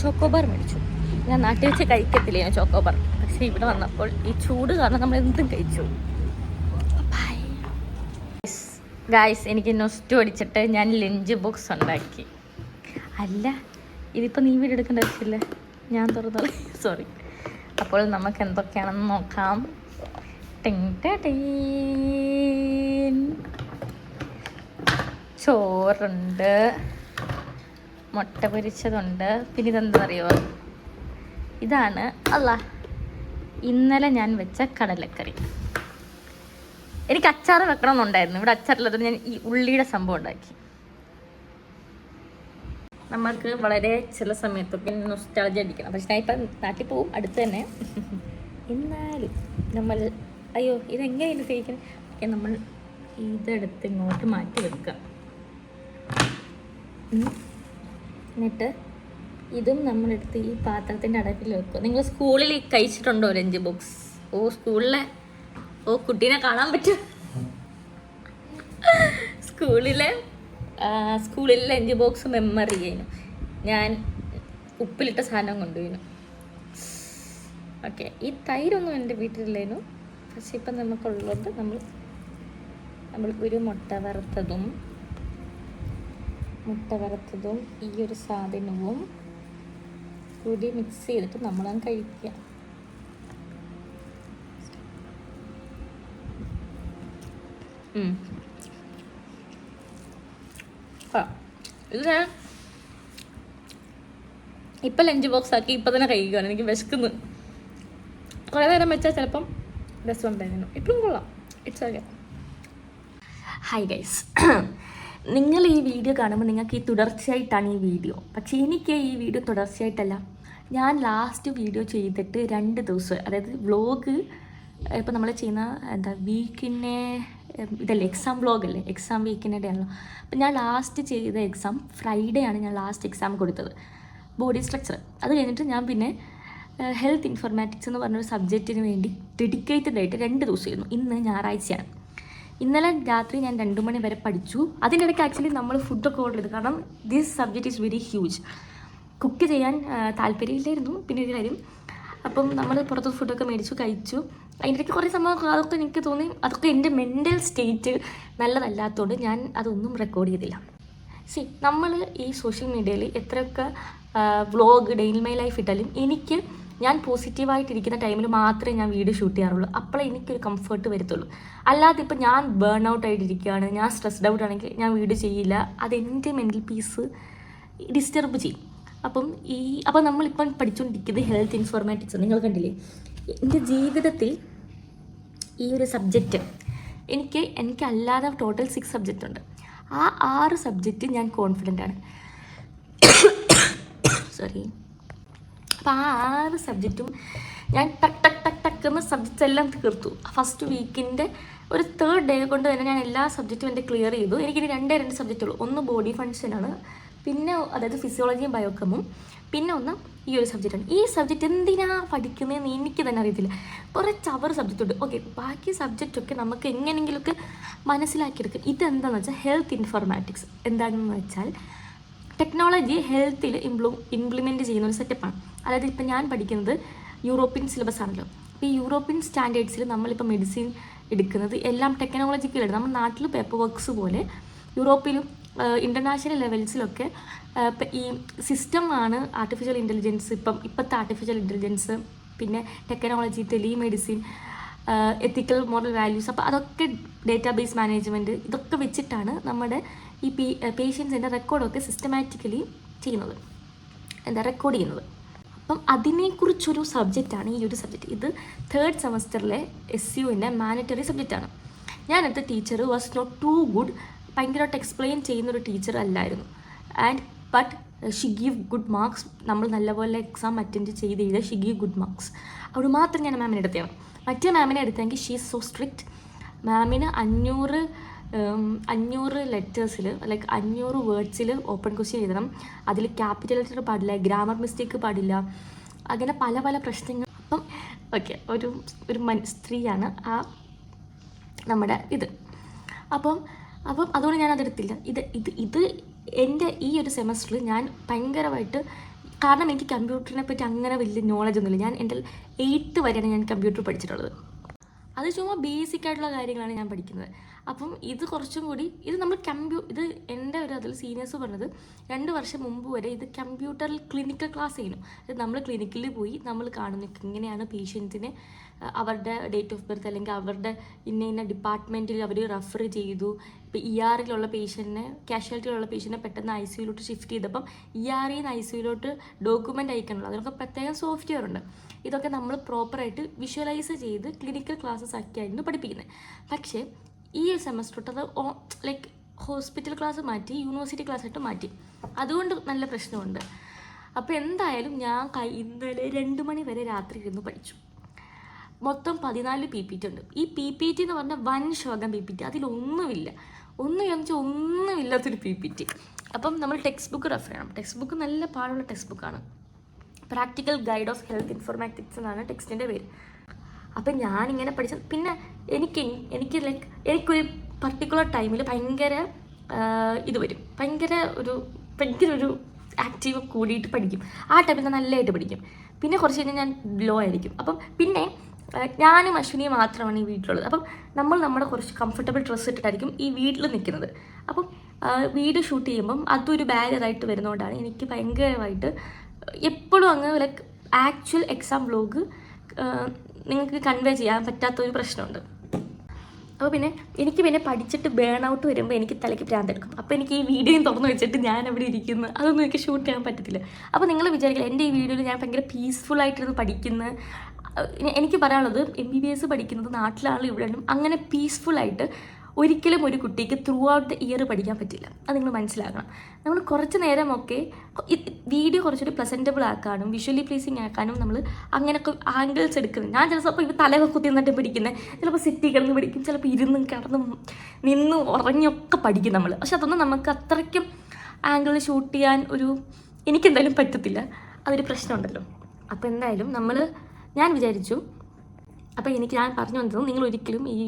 ചോക്കോബാർ മേടിച്ചു. ഞാൻ നാട്ടിൽ വെച്ച് കഴിക്കത്തില്ല ഞാൻ ചോക്കോബാർ, പക്ഷേ ഇവിടെ വന്നപ്പോൾ ഈ ചൂട് കാരണം നമ്മൾ എന്തും കഴിച്ചു. ഗായ്സ്, എനിക്ക് നൊസ്റ്റു അടിച്ചിട്ട് ഞാൻ ലഞ്ച് ബോക്സ് ഉണ്ടാക്കി. അല്ല, ഇതിപ്പോൾ നീ വീട് എടുക്കേണ്ട ആവശ്യമില്ല, ഞാൻ തുറന്നു. സോറി. അപ്പോൾ നമുക്ക് എന്തൊക്കെയാണെന്ന് നോക്കാം. ചോറുണ്ട്, മുട്ട പൊരിച്ചതുണ്ട്. പിന്നെ ഇതെന്താ അറിയുമോ, ഇതാണ് ഇന്നലെ ഞാൻ വെച്ച കടലക്കറി. എനിക്ക് അച്ചാർ വെക്കണമെന്നുണ്ടായിരുന്നു, ഇവിടെ അച്ചാറില്ലാതെ ഞാൻ ഈ ഉള്ളിയുടെ സംഭവം ഉണ്ടാക്കി. നമുക്ക് വളരെ ചില സമയത്തൊക്കെ നൊസ്റ്റാൾജി അടിക്കണം. പക്ഷെ ഞാൻ ഇപ്പം നാട്ടിൽ പോവും, അടുത്ത് തന്നെ. എന്നാലും നമ്മൾ ഇതെങ്ങനെയാണ് കഴിക്കണം. ഓക്കെ, നമ്മൾ ഇതെടുത്ത് ഇങ്ങോട്ട് മാറ്റി വെക്കുക. എന്നിട്ട് ഇതും നമ്മളെടുത്ത് ഈ പാത്രത്തിൻ്റെ അടപ്പിൽ വെക്കുക. നിങ്ങൾ സ്കൂളിൽ കഴിച്ചിട്ടുണ്ടോ ലഞ്ച് ബോക്സ്? സ്കൂളിലെ കുട്ടീനെ കാണാൻ പറ്റും. സ്കൂളിലെ ലഞ്ച് ബോക്സ് മെമ്മറി ചെയ്യുന്നു. ഞാൻ ഉപ്പിലിട്ട സാധനം കൊണ്ടുപോയിരുന്നു. ഓക്കെ, ഈ തൈരൊന്നും എൻ്റെ വീട്ടിലില്ലേനു, പക്ഷെ ഇപ്പം നമുക്കുള്ളത് നമ്മൾ ഒരു മുട്ട വറുത്തതും ഈ ഒരു സാധനവും കൂടി മിക്സ് ചെയ്തിട്ട് നമ്മളങ്ങ് കഴിക്കുക. ഇത് ഞാൻ ഇപ്പം ലഞ്ച് ബോക്സ് ആക്കി ഇപ്പം തന്നെ കഴിക്കുകയാണ്. എനിക്ക് വിശക്കുന്നു. കുറേ നേരം വെച്ചാൽ ചിലപ്പം രസം ഉണ്ടായിരുന്നു. ഇപ്പം കൊള്ളാം. It's okay. ഹായ് ഗൈസ്, നിങ്ങൾ ഈ വീഡിയോ കാണുമ്പോൾ നിങ്ങൾക്ക് ഈ തുടർച്ചയായിട്ടാണ് ഈ വീഡിയോ. പക്ഷേ എനിക്ക് ഈ വീഡിയോ തുടർച്ചയായിട്ടല്ല. ഞാൻ ലാസ്റ്റ് വീഡിയോ ചെയ്തിട്ട് 2 ദിവസം, അതായത് വ്ളോഗ് ഇപ്പോൾ നമ്മൾ ചെയ്യുന്ന വീക്കിനെ ഇതല്ലേ, എക്സാം വ്ളോഗല്ലേ, എക്സാം വീക്കിൻ്റെ ആണല്ലോ. അപ്പം ഞാൻ ലാസ്റ്റ് ചെയ്ത എക്സാം ഫ്രൈഡേ ആണ്. ഞാൻ ലാസ്റ്റ് എക്സാം കൊടുത്തത് ബോഡി സ്ട്രക്ചർ. അത് കഴിഞ്ഞിട്ട് ഞാൻ പിന്നെ ഹെൽത്ത് ഇൻഫർമാറ്റിക്സ് എന്ന് പറഞ്ഞൊരു സബ്ജക്റ്റിന് വേണ്ടി ഡെഡിക്കേറ്റഡ് ആയിട്ട് 2 ദിവസമായിരുന്നു. ഇന്ന് ഞായറാഴ്ചയാണ്. ഇന്നലെ രാത്രി ഞാൻ 2 മണി വരെ പഠിച്ചു. അതിൻ്റെ ഇടയ്ക്ക് ആക്ച്വലി നമ്മൾ ഫുഡൊക്കെ ഓർഡർ ചെയ്തു. കാരണം this subject is very huge. Cook ചെയ്യാൻ താല്പര്യമില്ലായിരുന്നു. പിന്നെ ഒരു കാര്യം, അപ്പം നമ്മൾ പുറത്ത് ഫുഡൊക്കെ മേടിച്ചു കഴിച്ചു. അതിൻ്റെ ഇടയ്ക്ക് കുറേ സംഭവം അതൊക്കെ എനിക്ക് തോന്നി അതൊക്കെ എൻ്റെ മെൻ്റൽ സ്റ്റേറ്റ് നല്ലതല്ലാത്തതുകൊണ്ട് ഞാൻ അതൊന്നും റെക്കോർഡ് ചെയ്തില്ല. നമ്മൾ ഈ സോഷ്യൽ മീഡിയയിൽ എത്രയൊക്കെ vlog day in my life ഇട്ടാലും ഞാൻ പോസിറ്റീവായിട്ടിരിക്കുന്ന ടൈമിൽ മാത്രമേ ഞാൻ വീഡിയോ ഷൂട്ട് ചെയ്യാറുള്ളൂ. അപ്പോഴേ എനിക്കൊരു കംഫർട്ട് വരത്തുള്ളൂ. അല്ലാതെ ഇപ്പം ഞാൻ ബേൺ ഔട്ട് ആയിട്ടിരിക്കുകയാണ്, ഞാൻ സ്ട്രെസ്ഡ് ഔട്ട് ആണെങ്കിൽ ഞാൻ വീഡിയോ ചെയ്യില്ല. അതെൻ്റെ മെൻ്റൽ പീസ് ഡിസ്റ്റർബ് ചെയ്യും. അപ്പം നമ്മളിപ്പം പഠിച്ചുകൊണ്ടിരിക്കുന്നത് ഹെൽത്ത് ഇൻഫോർമാറ്റിക്സ്. നിങ്ങൾ കണ്ടില്ലേ, എൻ്റെ ജീവിതത്തിൽ ഈ ഒരു സബ്ജക്റ്റ് എനിക്കല്ലാതെ ടോട്ടൽ 6 സബ്ജക്റ്റ് ഉണ്ട്. ആ 6 സബ്ജക്റ്റ് ഞാൻ കോൺഫിഡൻ്റ് ആണ്. സോറി. അപ്പോൾ ആ 6 സബ്ജക്റ്റും ഞാൻ ടക്ക് എന്ന സബ്ജക്റ്റ്സ് എല്ലാം തീർത്തു. ഫസ്റ്റ് വീക്കിൻ്റെ ഒരു 3rd ഡേ കൊണ്ട് തന്നെ ഞാൻ എല്ലാ സബ്ജക്റ്റും എൻ്റെ ക്ലിയർ ചെയ്തു. എനിക്കിനി 2 സബ്ജക്റ്റുള്ളൂ. ഒന്ന് ബോഡി ഫങ്ഷനാണ്, പിന്നെ അതായത് ഫിസിയോളജിയും ബയോകെമും, പിന്നെ ഒന്ന് ഈ ഒരു സബ്ജക്റ്റാണ്. ഈ സബ്ജക്റ്റ് എന്തിനാണ് പഠിക്കുന്നതെന്ന് എനിക്ക് തന്നെ അറിയത്തില്ല. കുറച്ച് അവർ സബ്ജക്റ്റ് ഉണ്ട്. ഓക്കെ, ബാക്കി സബ്ജക്റ്റൊക്കെ നമുക്ക് എങ്ങനെയെങ്കിലുമൊക്കെ മനസ്സിലാക്കിയെടുക്കും. ഇതെന്താണെന്ന് വെച്ചാൽ ഹെൽത്ത് ഇൻഫോർമാറ്റിക്സ് എന്താണെന്ന് വെച്ചാൽ ടെക്നോളജി ഹെൽത്തിൽ ഇംപ്ലിമെൻറ്റ് ചെയ്യുന്ന ഒരു സെറ്റപ്പാണ്. അതായത് ഇപ്പം ഞാൻ പഠിക്കുന്നത് യൂറോപ്യൻ സിലബസ് ആണല്ലോ. അപ്പോൾ ഈ യൂറോപ്യൻ സ്റ്റാൻഡേർഡ്സിൽ നമ്മളിപ്പോൾ മെഡിസിൻ എടുക്കുന്നത് എല്ലാം ടെക്നോളജിക്കലാണ്. നമ്മുടെ നാട്ടിൽ പേപ്പർ വർക്ക്സ് പോലെ യൂറോപ്പിലും ഇൻ്റർനാഷണൽ ലെവൽസിലൊക്കെ ഈ സിസ്റ്റമാണ് ആർട്ടിഫിഷ്യൽ ഇൻ്റലിജൻസ്. ഇപ്പോഴത്തെ ആർട്ടിഫിഷ്യൽ ഇൻ്റലിജൻസ്, പിന്നെ ടെക്നോളജി, ടെലിമെഡിസിൻ, എത്തിക്കൽ മോറൽ വാല്യൂസ്, അപ്പോൾ അതൊക്കെ ഡേറ്റാബേസ് മാനേജ്മെൻറ്റ്, ഇതൊക്കെ വെച്ചിട്ടാണ് നമ്മുടെ ഈ പേഷ്യൻസിൻ്റെ റെക്കോർഡൊക്കെ സിസ്റ്റമാറ്റിക്കലി ചെയ്യുന്നത്, റെക്കോർഡ് ചെയ്യുന്നത്. അപ്പം അതിനെക്കുറിച്ചൊരു സബ്ജക്റ്റാണ് ഈ ഒരു സബ്ജക്റ്റ്. ഇത് 3rd സെമസ്റ്ററിലെ SUവിൻ്റെ മാൻഡറ്ററി സബ്ജക്റ്റാണ്. ഞാനടുത്ത teacher was not too good, ഭയങ്കരമായിട്ട് എക്സ്പ്ലെയിൻ ചെയ്യുന്നൊരു ടീച്ചർ അല്ലായിരുന്നു. But she give good marks. നമ്മൾ നല്ലപോലെ എക്സാം അറ്റൻഡ് ചെയ്ത് ചെയ്താൽ ഷി ഗീവ് ഗുഡ് മാർക്സ്. അവിടെ മാത്രം ഞാൻ മാമിനെ എടുത്തതാണ്. മറ്റേ മാമിനെ എടുത്തെങ്കിൽ ഷീ ഈസ് സോ സ്ട്രിക്റ്റ്. മാമിന് 500 ലെറ്റേഴ്സിൽ 500 വേർഡ്സിൽ ഓപ്പൺ ക്വസ്റ്റ്യൻ എഴുതണം. അതിൽ ക്യാപിറ്റൽ ലെറ്റർ പാടില്ല, ഗ്രാമർ മിസ്റ്റേക്ക് പാടില്ല, അങ്ങനെ പല പല പ്രശ്നങ്ങൾ. അപ്പം ഓക്കെ, ഒരു സ്ത്രീയാണ് ആ നമ്മുടെ ഇത്. അപ്പം അതുകൊണ്ട് ഞാൻ അതെടുത്തില്ല. ഇത് എൻ്റെ ഈ ഒരു സെമസ്റ്ററിൽ ഞാൻ ഭയങ്കരമായിട്ട്, കാരണം എനിക്ക് കമ്പ്യൂട്ടറിനെ പറ്റി അങ്ങനെ വലിയ നോളജ് ഒന്നുമില്ല. ഞാൻ എൻ്റെ 8th വരെയാണ് ഞാൻ കമ്പ്യൂട്ടർ പഠിച്ചിട്ടുള്ളത്. അത് ചുമ്മാ ബേസിക് ആയിട്ടുള്ള കാര്യങ്ങളാണ് ഞാൻ പഠിക്കുന്നത്. അപ്പം ഇത് കുറച്ചും കൂടി നമ്മൾ ഇത് എൻ്റെ ഒരു അതിൽ സീനിയേഴ്സ് പറഞ്ഞത് 2 വർഷം മുമ്പ് വരെ ഇത് കമ്പ്യൂട്ടറിൽ ക്ലിനിക്കൽ ക്ലാസ് ചെയ്യുന്നു. അത് നമ്മൾ ക്ലിനിക്കിൽ പോയി നമ്മൾ കാണുന്നു എങ്ങനെയാണ് പേഷ്യൻസിനെ അവരുടെ ഡേറ്റ് ഓഫ് ബർത്ത് അല്ലെങ്കിൽ അവരുടെ ഇന്ന ഡിപ്പാർട്ട്മെൻറ്റിൽ അവർ റെഫർ ചെയ്തു. ഇപ്പോൾ ERയിലുള്ള പേഷ്യൻറ്റിനെ, കാഷ്വാലിറ്റിയിലുള്ള പേഷ്യൻറ്റിനെ പെട്ടെന്ന് ICUയിലോട്ട് ഷിഫ്റ്റ് ചെയ്തപ്പം ERയിൽ നിന്ന് ICUയിലോട്ട് ഡോക്യുമെൻ്റ് അയക്കാനുള്ള അതിനൊക്കെ പ്രത്യേകം സോഫ്റ്റ്വെയർ ഉണ്ട്. ഇതൊക്കെ നമ്മൾ പ്രോപ്പറായിട്ട് വിഷ്വലൈസ് ചെയ്ത് ക്ലിനിക്കൽ ക്ലാസ്സസ് ആക്കിയായിരുന്നു പഠിപ്പിക്കുന്നത്. പക്ഷേ ഈ സെമസ്റ്റർ തൊട്ട് അത് ഹോസ്പിറ്റൽ ക്ലാസ് മാറ്റി യൂണിവേഴ്സിറ്റി ക്ലാസ് ആയിട്ട് മാറ്റി. അതുകൊണ്ട് നല്ല പ്രശ്നമുണ്ട്. അപ്പോൾ എന്തായാലും ഞാൻ ഇന്നലെ 2 മണി വരെ രാത്രി ഇരുന്ന് പഠിച്ചു. മൊത്തം 14 PPT ഉണ്ട്. ഈ PPT എന്ന് പറഞ്ഞാൽ വൻ ശോകം PPT. ഒന്നുമില്ലാത്തൊരു PPT. അപ്പം നമ്മൾ ടെക്സ്റ്റ് ബുക്ക് റെഫർ ചെയ്യണം. ടെക്സ്റ്റ് ബുക്ക് നല്ല പാടുള്ള ടെക്സ്റ്റ് ബുക്കാണ്. Practical guide of health informatics എന്നാണ് ടെക്സ്റ്റിൻ്റെ പേര്. അപ്പം ഞാനിങ്ങനെ പഠിച്ച പിന്നെ എനിക്കൊരു പർട്ടിക്കുലർ ടൈമിൽ ഭയങ്കര വരും, ഭയങ്കര ഒരു ആക്റ്റീവ് കൂടിയിട്ട് പഠിക്കും. ആ ടൈമിൽ ഞാൻ നല്ലതായിട്ട് പഠിക്കും. പിന്നെ കുറച്ച് കഴിഞ്ഞാൽ ഞാൻ ലോ ആയിരിക്കും. അപ്പം പിന്നെ ഞാനും അശ്വിനിയും മാത്രമാണ് ഈ വീട്ടിലുള്ളത്. അപ്പം നമ്മുടെ കുറച്ച് കംഫർട്ടബിൾ ഡ്രസ്സ് ഇട്ടിട്ടായിരിക്കും ഈ വീട്ടിൽ നിൽക്കുന്നത്. അപ്പം വീഡിയോ ഷൂട്ട് ചെയ്യുമ്പം അതൊരു ബാരിയറായിട്ട് വരുന്നതുകൊണ്ടാണ് എനിക്ക് ഭയങ്കരമായിട്ട് എപ്പോഴും അങ്ങ് ആക്ച്വൽ എക്സാം വ്ലോഗ് നിങ്ങൾക്ക് കൺവേ ചെയ്യാൻ പറ്റാത്തൊരു പ്രശ്നമുണ്ട്. അപ്പോൾ എനിക്ക് പഠിച്ചിട്ട് ബേൺ ഔട്ട് വരുമ്പോൾ എനിക്ക് തലയ്ക്ക് ഭ്രാന്തെടുക്കും. അപ്പോൾ എനിക്ക് ഈ വീഡിയോയും തുറന്നു വെച്ചിട്ട് ഞാൻ അവിടെ ഇരിക്കുന്നു, അതൊന്നും എനിക്ക് ഷൂട്ട് ചെയ്യാൻ പറ്റത്തില്ല. അപ്പോൾ നിങ്ങൾ വിചാരിക്കില്ല എൻ്റെ ഈ വീഡിയോയിൽ ഞാൻ ഭയങ്കര പീസ്ഫുള്ളായിട്ടിരുന്ന് പഠിക്കുന്ന. എനിക്ക് പറയാനുള്ളത് MBBS പഠിക്കുന്നത് നാട്ടിലാണെങ്കിലും ഇവിടെയും അങ്ങനെ പീസ്ഫുള്ളായിട്ട് ഒരിക്കലും ഒരു കുട്ടിക്ക് ത്രൂ ഔട്ട് ദ ഇയർ പഠിക്കാൻ പറ്റില്ല. അത് നിങ്ങൾ മനസ്സിലാക്കണം. നമ്മൾ കുറച്ച് നേരമൊക്കെ വീഡിയോ കുറച്ചൊരു പ്രസൻറ്റബിൾ ആക്കാനും വിഷ്വലി പ്ലീസിങ് ആക്കാനും നമ്മൾ അങ്ങനെയൊക്കെ ആംഗിൾസ് എടുക്കുന്നത്. ഞാൻ ചിലപ്പോൾ ഇപ്പോൾ തലയൊക്കെ കുത്തി നിന്നിട്ട് പഠിക്കുന്നത്, ചിലപ്പോൾ സിറ്റി കിടന്ന് പഠിക്കും, ചിലപ്പോൾ ഇരുന്നും കിടന്ന് നിന്നും ഉറങ്ങിയൊക്കെ പഠിക്കും നമ്മൾ. പക്ഷെ അതൊന്നും നമുക്ക് അത്രയ്ക്കും ആംഗിൾ ഷൂട്ട് ചെയ്യാൻ എനിക്കെന്തായാലും പറ്റത്തില്ല. അതൊരു പ്രശ്നമുണ്ടല്ലോ. അപ്പോൾ എന്തായാലും ഞാൻ വിചാരിച്ചു അപ്പോൾ ഞാൻ പറഞ്ഞു വന്നത്, നിങ്ങൾ ഒരിക്കലും ഈ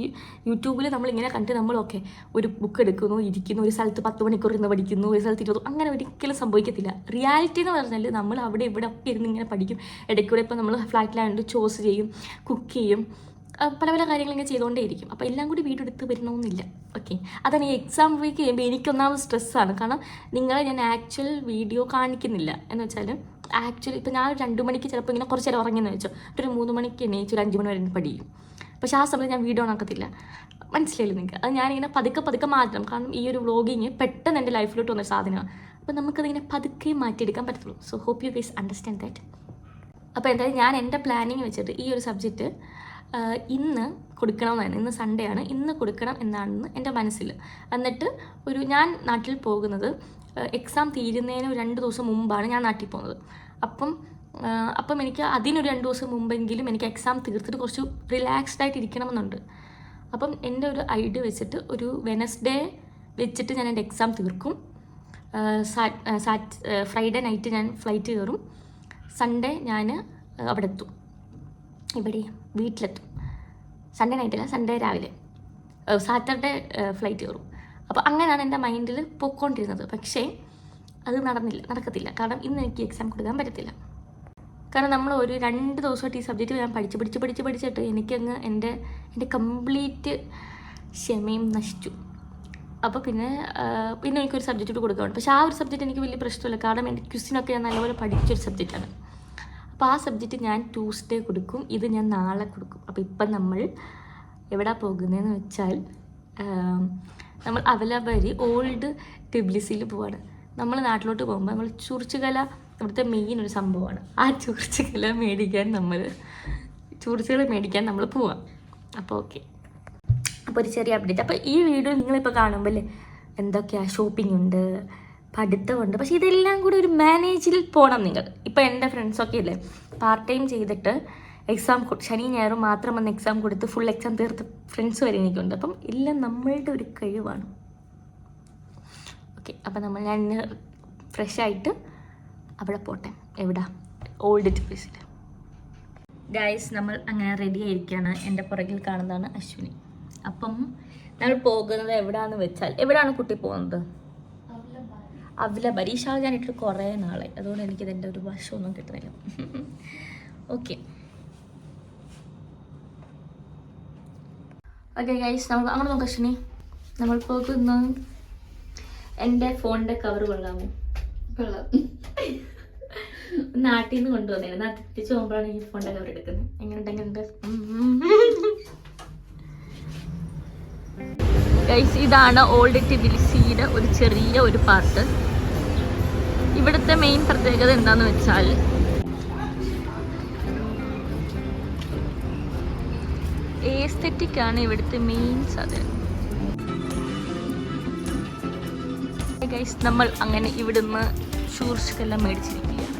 യൂട്യൂബിൽ നമ്മളിങ്ങനെ കണ്ട് നമ്മളൊക്കെ ഒരു ബുക്ക് എടുക്കുന്നു, ഇരിക്കുന്നു, ഒരു സ്ഥലത്ത് 10 മണിക്കൂർ ഇരുന്ന് പഠിക്കുന്നു, ഒരു സ്ഥലത്ത് 20, അങ്ങനെ ഒരിക്കലും സംഭവിക്കത്തില്ല. റിയാലിറ്റി എന്ന് പറഞ്ഞാൽ നമ്മൾ അവിടെ ഇവിടെ ഒക്കെ ഇരുന്ന് ഇങ്ങനെ പഠിക്കും. ഇടയ്ക്കൂടെ ഇപ്പോൾ നമ്മൾ ഫ്ലാറ്റിലായതുകൊണ്ട് ചോസ് ചെയ്യും, കുക്ക് ചെയ്യും, പല പല കാര്യങ്ങളിങ്ങനെ ചെയ്തുകൊണ്ടേയിരിക്കും. അപ്പോൾ എല്ലാം കൂടി വീഡിയോ എടുത്ത് വരണമെന്നില്ല. ഓക്കെ, അതാണ് ഈ എക്സാം വീക്ക് ചെയ്യുമ്പോൾ എനിക്കൊന്നാമത് സ്ട്രെസ്സാണ്. കാരണം നിങ്ങളെ ഞാൻ ആക്ച്വൽ വീഡിയോ കാണിക്കുന്നില്ല എന്ന് വെച്ചാൽ, ആക്ച്വലി ഇപ്പോൾ ഞാൻ 2 മണിക്ക് ചിലപ്പോൾ ഇങ്ങനെ കുറച്ച് നേരം ഉറങ്ങിയെന്ന് വെച്ചോ, ഒരു 3 മണിക്ക് എണീച്ച് ഒരു 5 മണി വരെ പഠിക്കും. പക്ഷേ ആ സമയത്ത് ഞാൻ വീഡിയോ ആക്കത്തില്ല. മനസ്സിലായില്ല നിങ്ങൾക്ക്? അത് ഞാനിങ്ങനെ പതുക്കെ മാറ്റണം. കാരണം ഈ ഒരു വ്ളോഗിങ് പെട്ടെന്ന് എൻ്റെ ലൈഫിലോട്ട് വന്നൊരു സാധനമാണ്. അപ്പോൾ നമുക്കതിങ്ങനെ പതുക്കെ മാറ്റിയെടുക്കാൻ പറ്റത്തുള്ളൂ. So hope you guys understand that. അപ്പോൾ എന്തായാലും ഞാൻ എൻ്റെ പ്ലാനിങ് വെച്ചിട്ട് ഈ ഒരു സബ്ജക്റ്റ് ഇന്ന് കൊടുക്കണമെന്നായിരുന്നു. ഇന്ന് സൺഡേ ആണ്, ഇന്ന് കൊടുക്കണം എന്നാണെന്ന് എൻ്റെ മനസ്സിൽ. എന്നിട്ട് ഞാൻ നാട്ടിൽ പോകുന്നത് എക്സാം തീരുന്നതിന് 2 ദിവസം മുമ്പാണ് ഞാൻ നാട്ടിൽ പോകുന്നത്. അപ്പം എനിക്ക് അതിനൊരു 2 ദിവസം മുമ്പെങ്കിലും എനിക്ക് എക്സാം തീർത്തിട്ട് കുറച്ച് റിലാക്സ്ഡ് ആയിട്ട് ഇരിക്കണമെന്നുണ്ട്. അപ്പം എൻ്റെ ഒരു ഐഡിയ വെച്ചിട്ട് ഒരു വെനസ്ഡേ വെച്ചിട്ട് ഞാൻ എൻ്റെ എക്സാം തീർക്കും. ഫ്രൈഡേ നൈറ്റ് ഞാൻ ഫ്ലൈറ്റ് കയറും. സൺഡേ ഞാൻ അവിടെ എത്തും, ഇവിടെ വീട്ടിലെത്തും. സൺഡേ നൈറ്റല്ല, സൺഡേ രാവിലെ, സാറ്റർഡേ ഫ്ലൈറ്റ് കയറും. അപ്പോൾ അങ്ങനെയാണ് എൻ്റെ മൈൻഡിൽ പോയിക്കൊണ്ടിരുന്നത്. പക്ഷേ അത് നടക്കത്തില്ല. കാരണം ഇന്ന് എനിക്ക് എക്സാം കൊടുക്കാൻ പറ്റത്തില്ല. കാരണം നമ്മൾ ഒരു 2 ദിവസമായിട്ട് ഈ സബ്ജക്റ്റ് ഞാൻ പഠിച്ചിട്ട് എനിക്കങ്ങ് എൻ്റെ കംപ്ലീറ്റ് ക്ഷമയും നശിച്ചു. അപ്പോൾ പിന്നെ എനിക്കൊരു സബ്ജക്റ്റ് കൊടുക്കുകയാണ്. പക്ഷേ ആ ഒരു സബ്ജക്റ്റ് എനിക്ക് വലിയ പ്രശ്നമില്ല. കാരണം എൻ്റെ ക്വസ്റ്റ്യനൊക്കെ ഞാൻ നല്ലപോലെ പഠിച്ചൊരു സബ്ജക്റ്റാണ്. അപ്പോൾ ആ സബ്ജക്റ്റ് ഞാൻ ട്യൂസ്ഡേ കൊടുക്കും, ഇത് ഞാൻ നാളെ കൊടുക്കും. അപ്പോൾ ഇപ്പം നമ്മൾ എവിടെ പോകുന്നതെന്ന് വെച്ചാൽ, നമ്മൾ അവലബരി ഓൾഡ് ടിബ്ലിസിയിൽ പോവാണ്. നമ്മൾ നാട്ടിലോട്ട് പോകുമ്പോൾ നമ്മൾ ചുറിച്ചുകല ഇവിടുത്തെ മെയിൻ ഒരു സംഭവമാണ്. ആ ചുറിച്ചുകല മേടിക്കാൻ നമ്മൾ പോവാം. അപ്പോൾ ഓക്കെ, അപ്പോൾ ഒരു ചെറിയ അപ്ഡേറ്റ്. അപ്പോൾ ഈ വീഡിയോ നിങ്ങളിപ്പോൾ കാണുമ്പോൾ അല്ലേ എന്തൊക്കെയാണ് ഷോപ്പിംഗ് ഉണ്ട്, പഠിത്തമുണ്ട്. പക്ഷേ ഇതെല്ലാം കൂടി ഒരു മാനേജിൽ പോകണം നിങ്ങൾ. ഇപ്പോൾ എൻ്റെ ഫ്രണ്ട്സൊക്കെ ഇല്ലേ പാർട്ട് ടൈം ചെയ്തിട്ട് എക്സാം ശനി ഞായറും മാത്രം വന്ന് എക്സാം കൊടുത്ത് ഫുൾ എക്സാം തീർത്ത് ഫ്രണ്ട്സ് വരെ എനിക്കുണ്ട്. അപ്പം എല്ലാം നമ്മളുടെ ഒരു കഴിവാണ്. ഓക്കെ, അപ്പം ഞാൻ ഫ്രഷായിട്ട് അവിടെ പോട്ടെ. എവിടെ? ഓൾഡ് ടിപ്സിൽ. ഗൈസ്, നമ്മൾ അങ്ങനെ റെഡി ആയിരിക്കുകയാണ്. എൻ്റെ പുറകിൽ കാണുന്നതാണ് അശ്വിനി. അപ്പം നമ്മൾ പോകുന്നത് എവിടെയാണെന്ന് വെച്ചാൽ, എവിടെയാണ് കുട്ടി പോകുന്നത്? അവലബരി. ഈ ഞാൻ ഇട്ടിട്ട് കുറേ നാളെ, അതുകൊണ്ട് എനിക്കിതിൻ്റെ ഒരു വശമൊന്നും കിട്ടുന്നില്ല. ഓക്കെ ഗൈസ്, നമ്മൾ അങ്ങനെ നോക്കാം. അശ്വിനി, നമ്മൾ പോകുന്നു. എൻ്റെ ഫോണിൻ്റെ കവർ കൊള്ളാമോ? നാട്ടിൽ നിന്ന് കൊണ്ടുവന്നേരുന്നു. നാട്ടിൽ തിരിച്ചു പോകുമ്പോഴാണ് ഈ ഫോണിൻ്റെ കവർ എടുക്കുന്നത്. എങ്ങനെയുണ്ട് ഗൈസ്? ഇതാണ് ഓൾഡ് ടിബിലിസിയുടെ ഒരു ചെറിയ ഒരു പാർട്ട്. ഇവിടുത്തെ മെയിൻ പ്രത്യേകത എന്താന്ന് വെച്ചാൽ, എസ്തെറ്റിക് ആണ് ഇവിടുത്തെ മെയിൻ സാധനം. ഗൈസ്, നമ്മൾ അങ്ങനെ ഇവിടുന്ന് ഷൂർഷ്ക്കെല്ലാം മേടിച്ചിരിക്കുകയാണ്.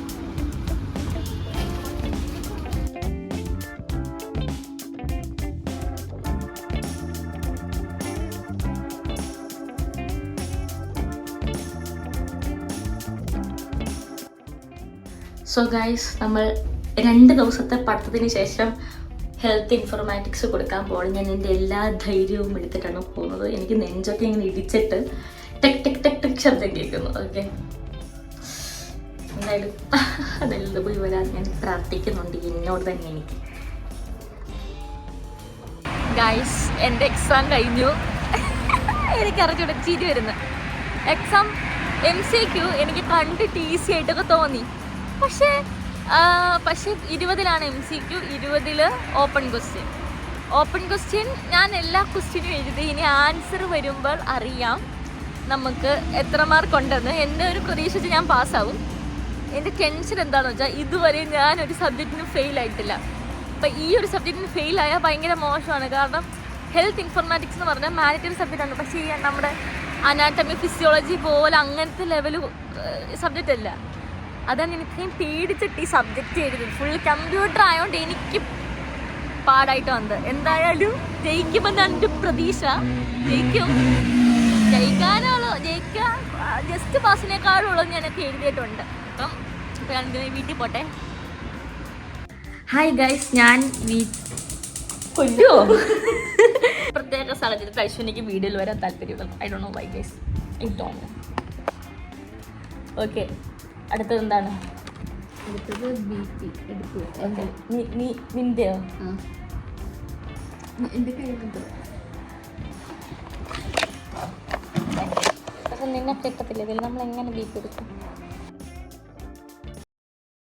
സോ ഗൈസ്, നമ്മൾ 2 ദിവസത്തെ പഠിത്തത്തിന് ശേഷം ഹെൽത്ത് ഇൻഫോർമാറ്റിക്സ് കൊടുക്കാൻ പോകുന്നത്. ഞാൻ എൻ്റെ എല്ലാ ധൈര്യവും എടുത്തിട്ടാണ് പോകുന്നത്. എനിക്ക് നെഞ്ചൊക്കെ ഇങ്ങനെ ഇടിച്ചിട്ട് ടെക് ടെക് ടെക് ടെക് ശബ്ദം കേൾക്കുന്നു. ഓക്കെ, എന്തായാലും അതെല്ലാം പോയി വരാൻ ഞാൻ പ്രാർത്ഥിക്കുന്നുണ്ട് എന്നോട് തന്നെ. എനിക്ക് ഗൈസ്, എൻ്റെ എക്സാം കഴിഞ്ഞു. എനിക്കറിഞ്ഞൂടെ ചിരി വരുന്നു. എക്സാം MCQ എനിക്ക് കണ്ടിട്ട് ഈസി ആയിട്ടൊക്കെ തോന്നി. പക്ഷേ 20ലാണ് MCQ, 20 ഓപ്പൺ ക്വസ്റ്റ്യൻ. ഞാൻ എല്ലാ ക്വസ്റ്റ്യനും എഴുതി. ഇനി ആൻസർ വരുമ്പോൾ അറിയാം നമുക്ക് എത്ര മാർക്ക് ഉണ്ടെന്ന്. എൻ്റെ ഒരു പ്രതീക്ഷിച്ച് ഞാൻ പാസ്സാവും. എൻ്റെ ടെൻഷൻ എന്താണെന്ന് വെച്ചാൽ, ഇതുവരെ ഞാനൊരു സബ്ജക്റ്റിന് ഫെയിൽ ആയിട്ടില്ല. അപ്പം ഈ ഒരു സബ്ജക്റ്റിന് ഫെയിലായാൽ ഭയങ്കര മോശമാണ്. കാരണം ഹെൽത്ത് ഇൻഫോർമാറ്റിക്സ് എന്ന് പറഞ്ഞാൽ മാനിറ്ററി സബ്ജക്റ്റാണ്. പക്ഷേ ഈ നമ്മുടെ അനാട്ടമി, ഫിസിയോളജി പോലെ അങ്ങനത്തെ ലെവൽ സബ്ജക്റ്റ് അല്ല. അതാണ് എനിക്കും പേടിച്ചിട്ട് ഈ സബ്ജക്റ്റ് എഴുതുന്നത്. ഫുൾ കമ്പ്യൂട്ടർ ആയതുകൊണ്ട് എനിക്ക് പാടായിട്ട് വന്നത്. എന്തായാലും ജയിക്കുമെന്നാണ് എൻ്റെ പ്രതീക്ഷ. ജയിക്കാൻ ജസ്റ്റ് പാസിനേക്കാളുള്ളത് ഞാനൊക്കെ എഴുതിയിട്ടുണ്ട്. അപ്പം ഞാൻ വീട്ടിൽ പോട്ടെ. ഹായ് ഗൈസ്, ഞാൻ കൊല്ലോ പ്രത്യേക സാഹചര്യത്തിൽ അശ്വിനിക്ക് വീഡിയോയിൽ വരാൻ താല്പര്യമുള്ളത്. I don't know why guys, I don't know. Okay, അടുത്തത് എന്താണ്? അടുത്തത് BP എടുക്കുക. നിന്റെയോ? എൻ്റെ കയ്യിലുണ്ട്. പക്ഷെ നിന്നെ കിട്ടത്തില്ല ഇതിൽ, നമ്മൾ എങ്ങനെ BP എടുക്കും?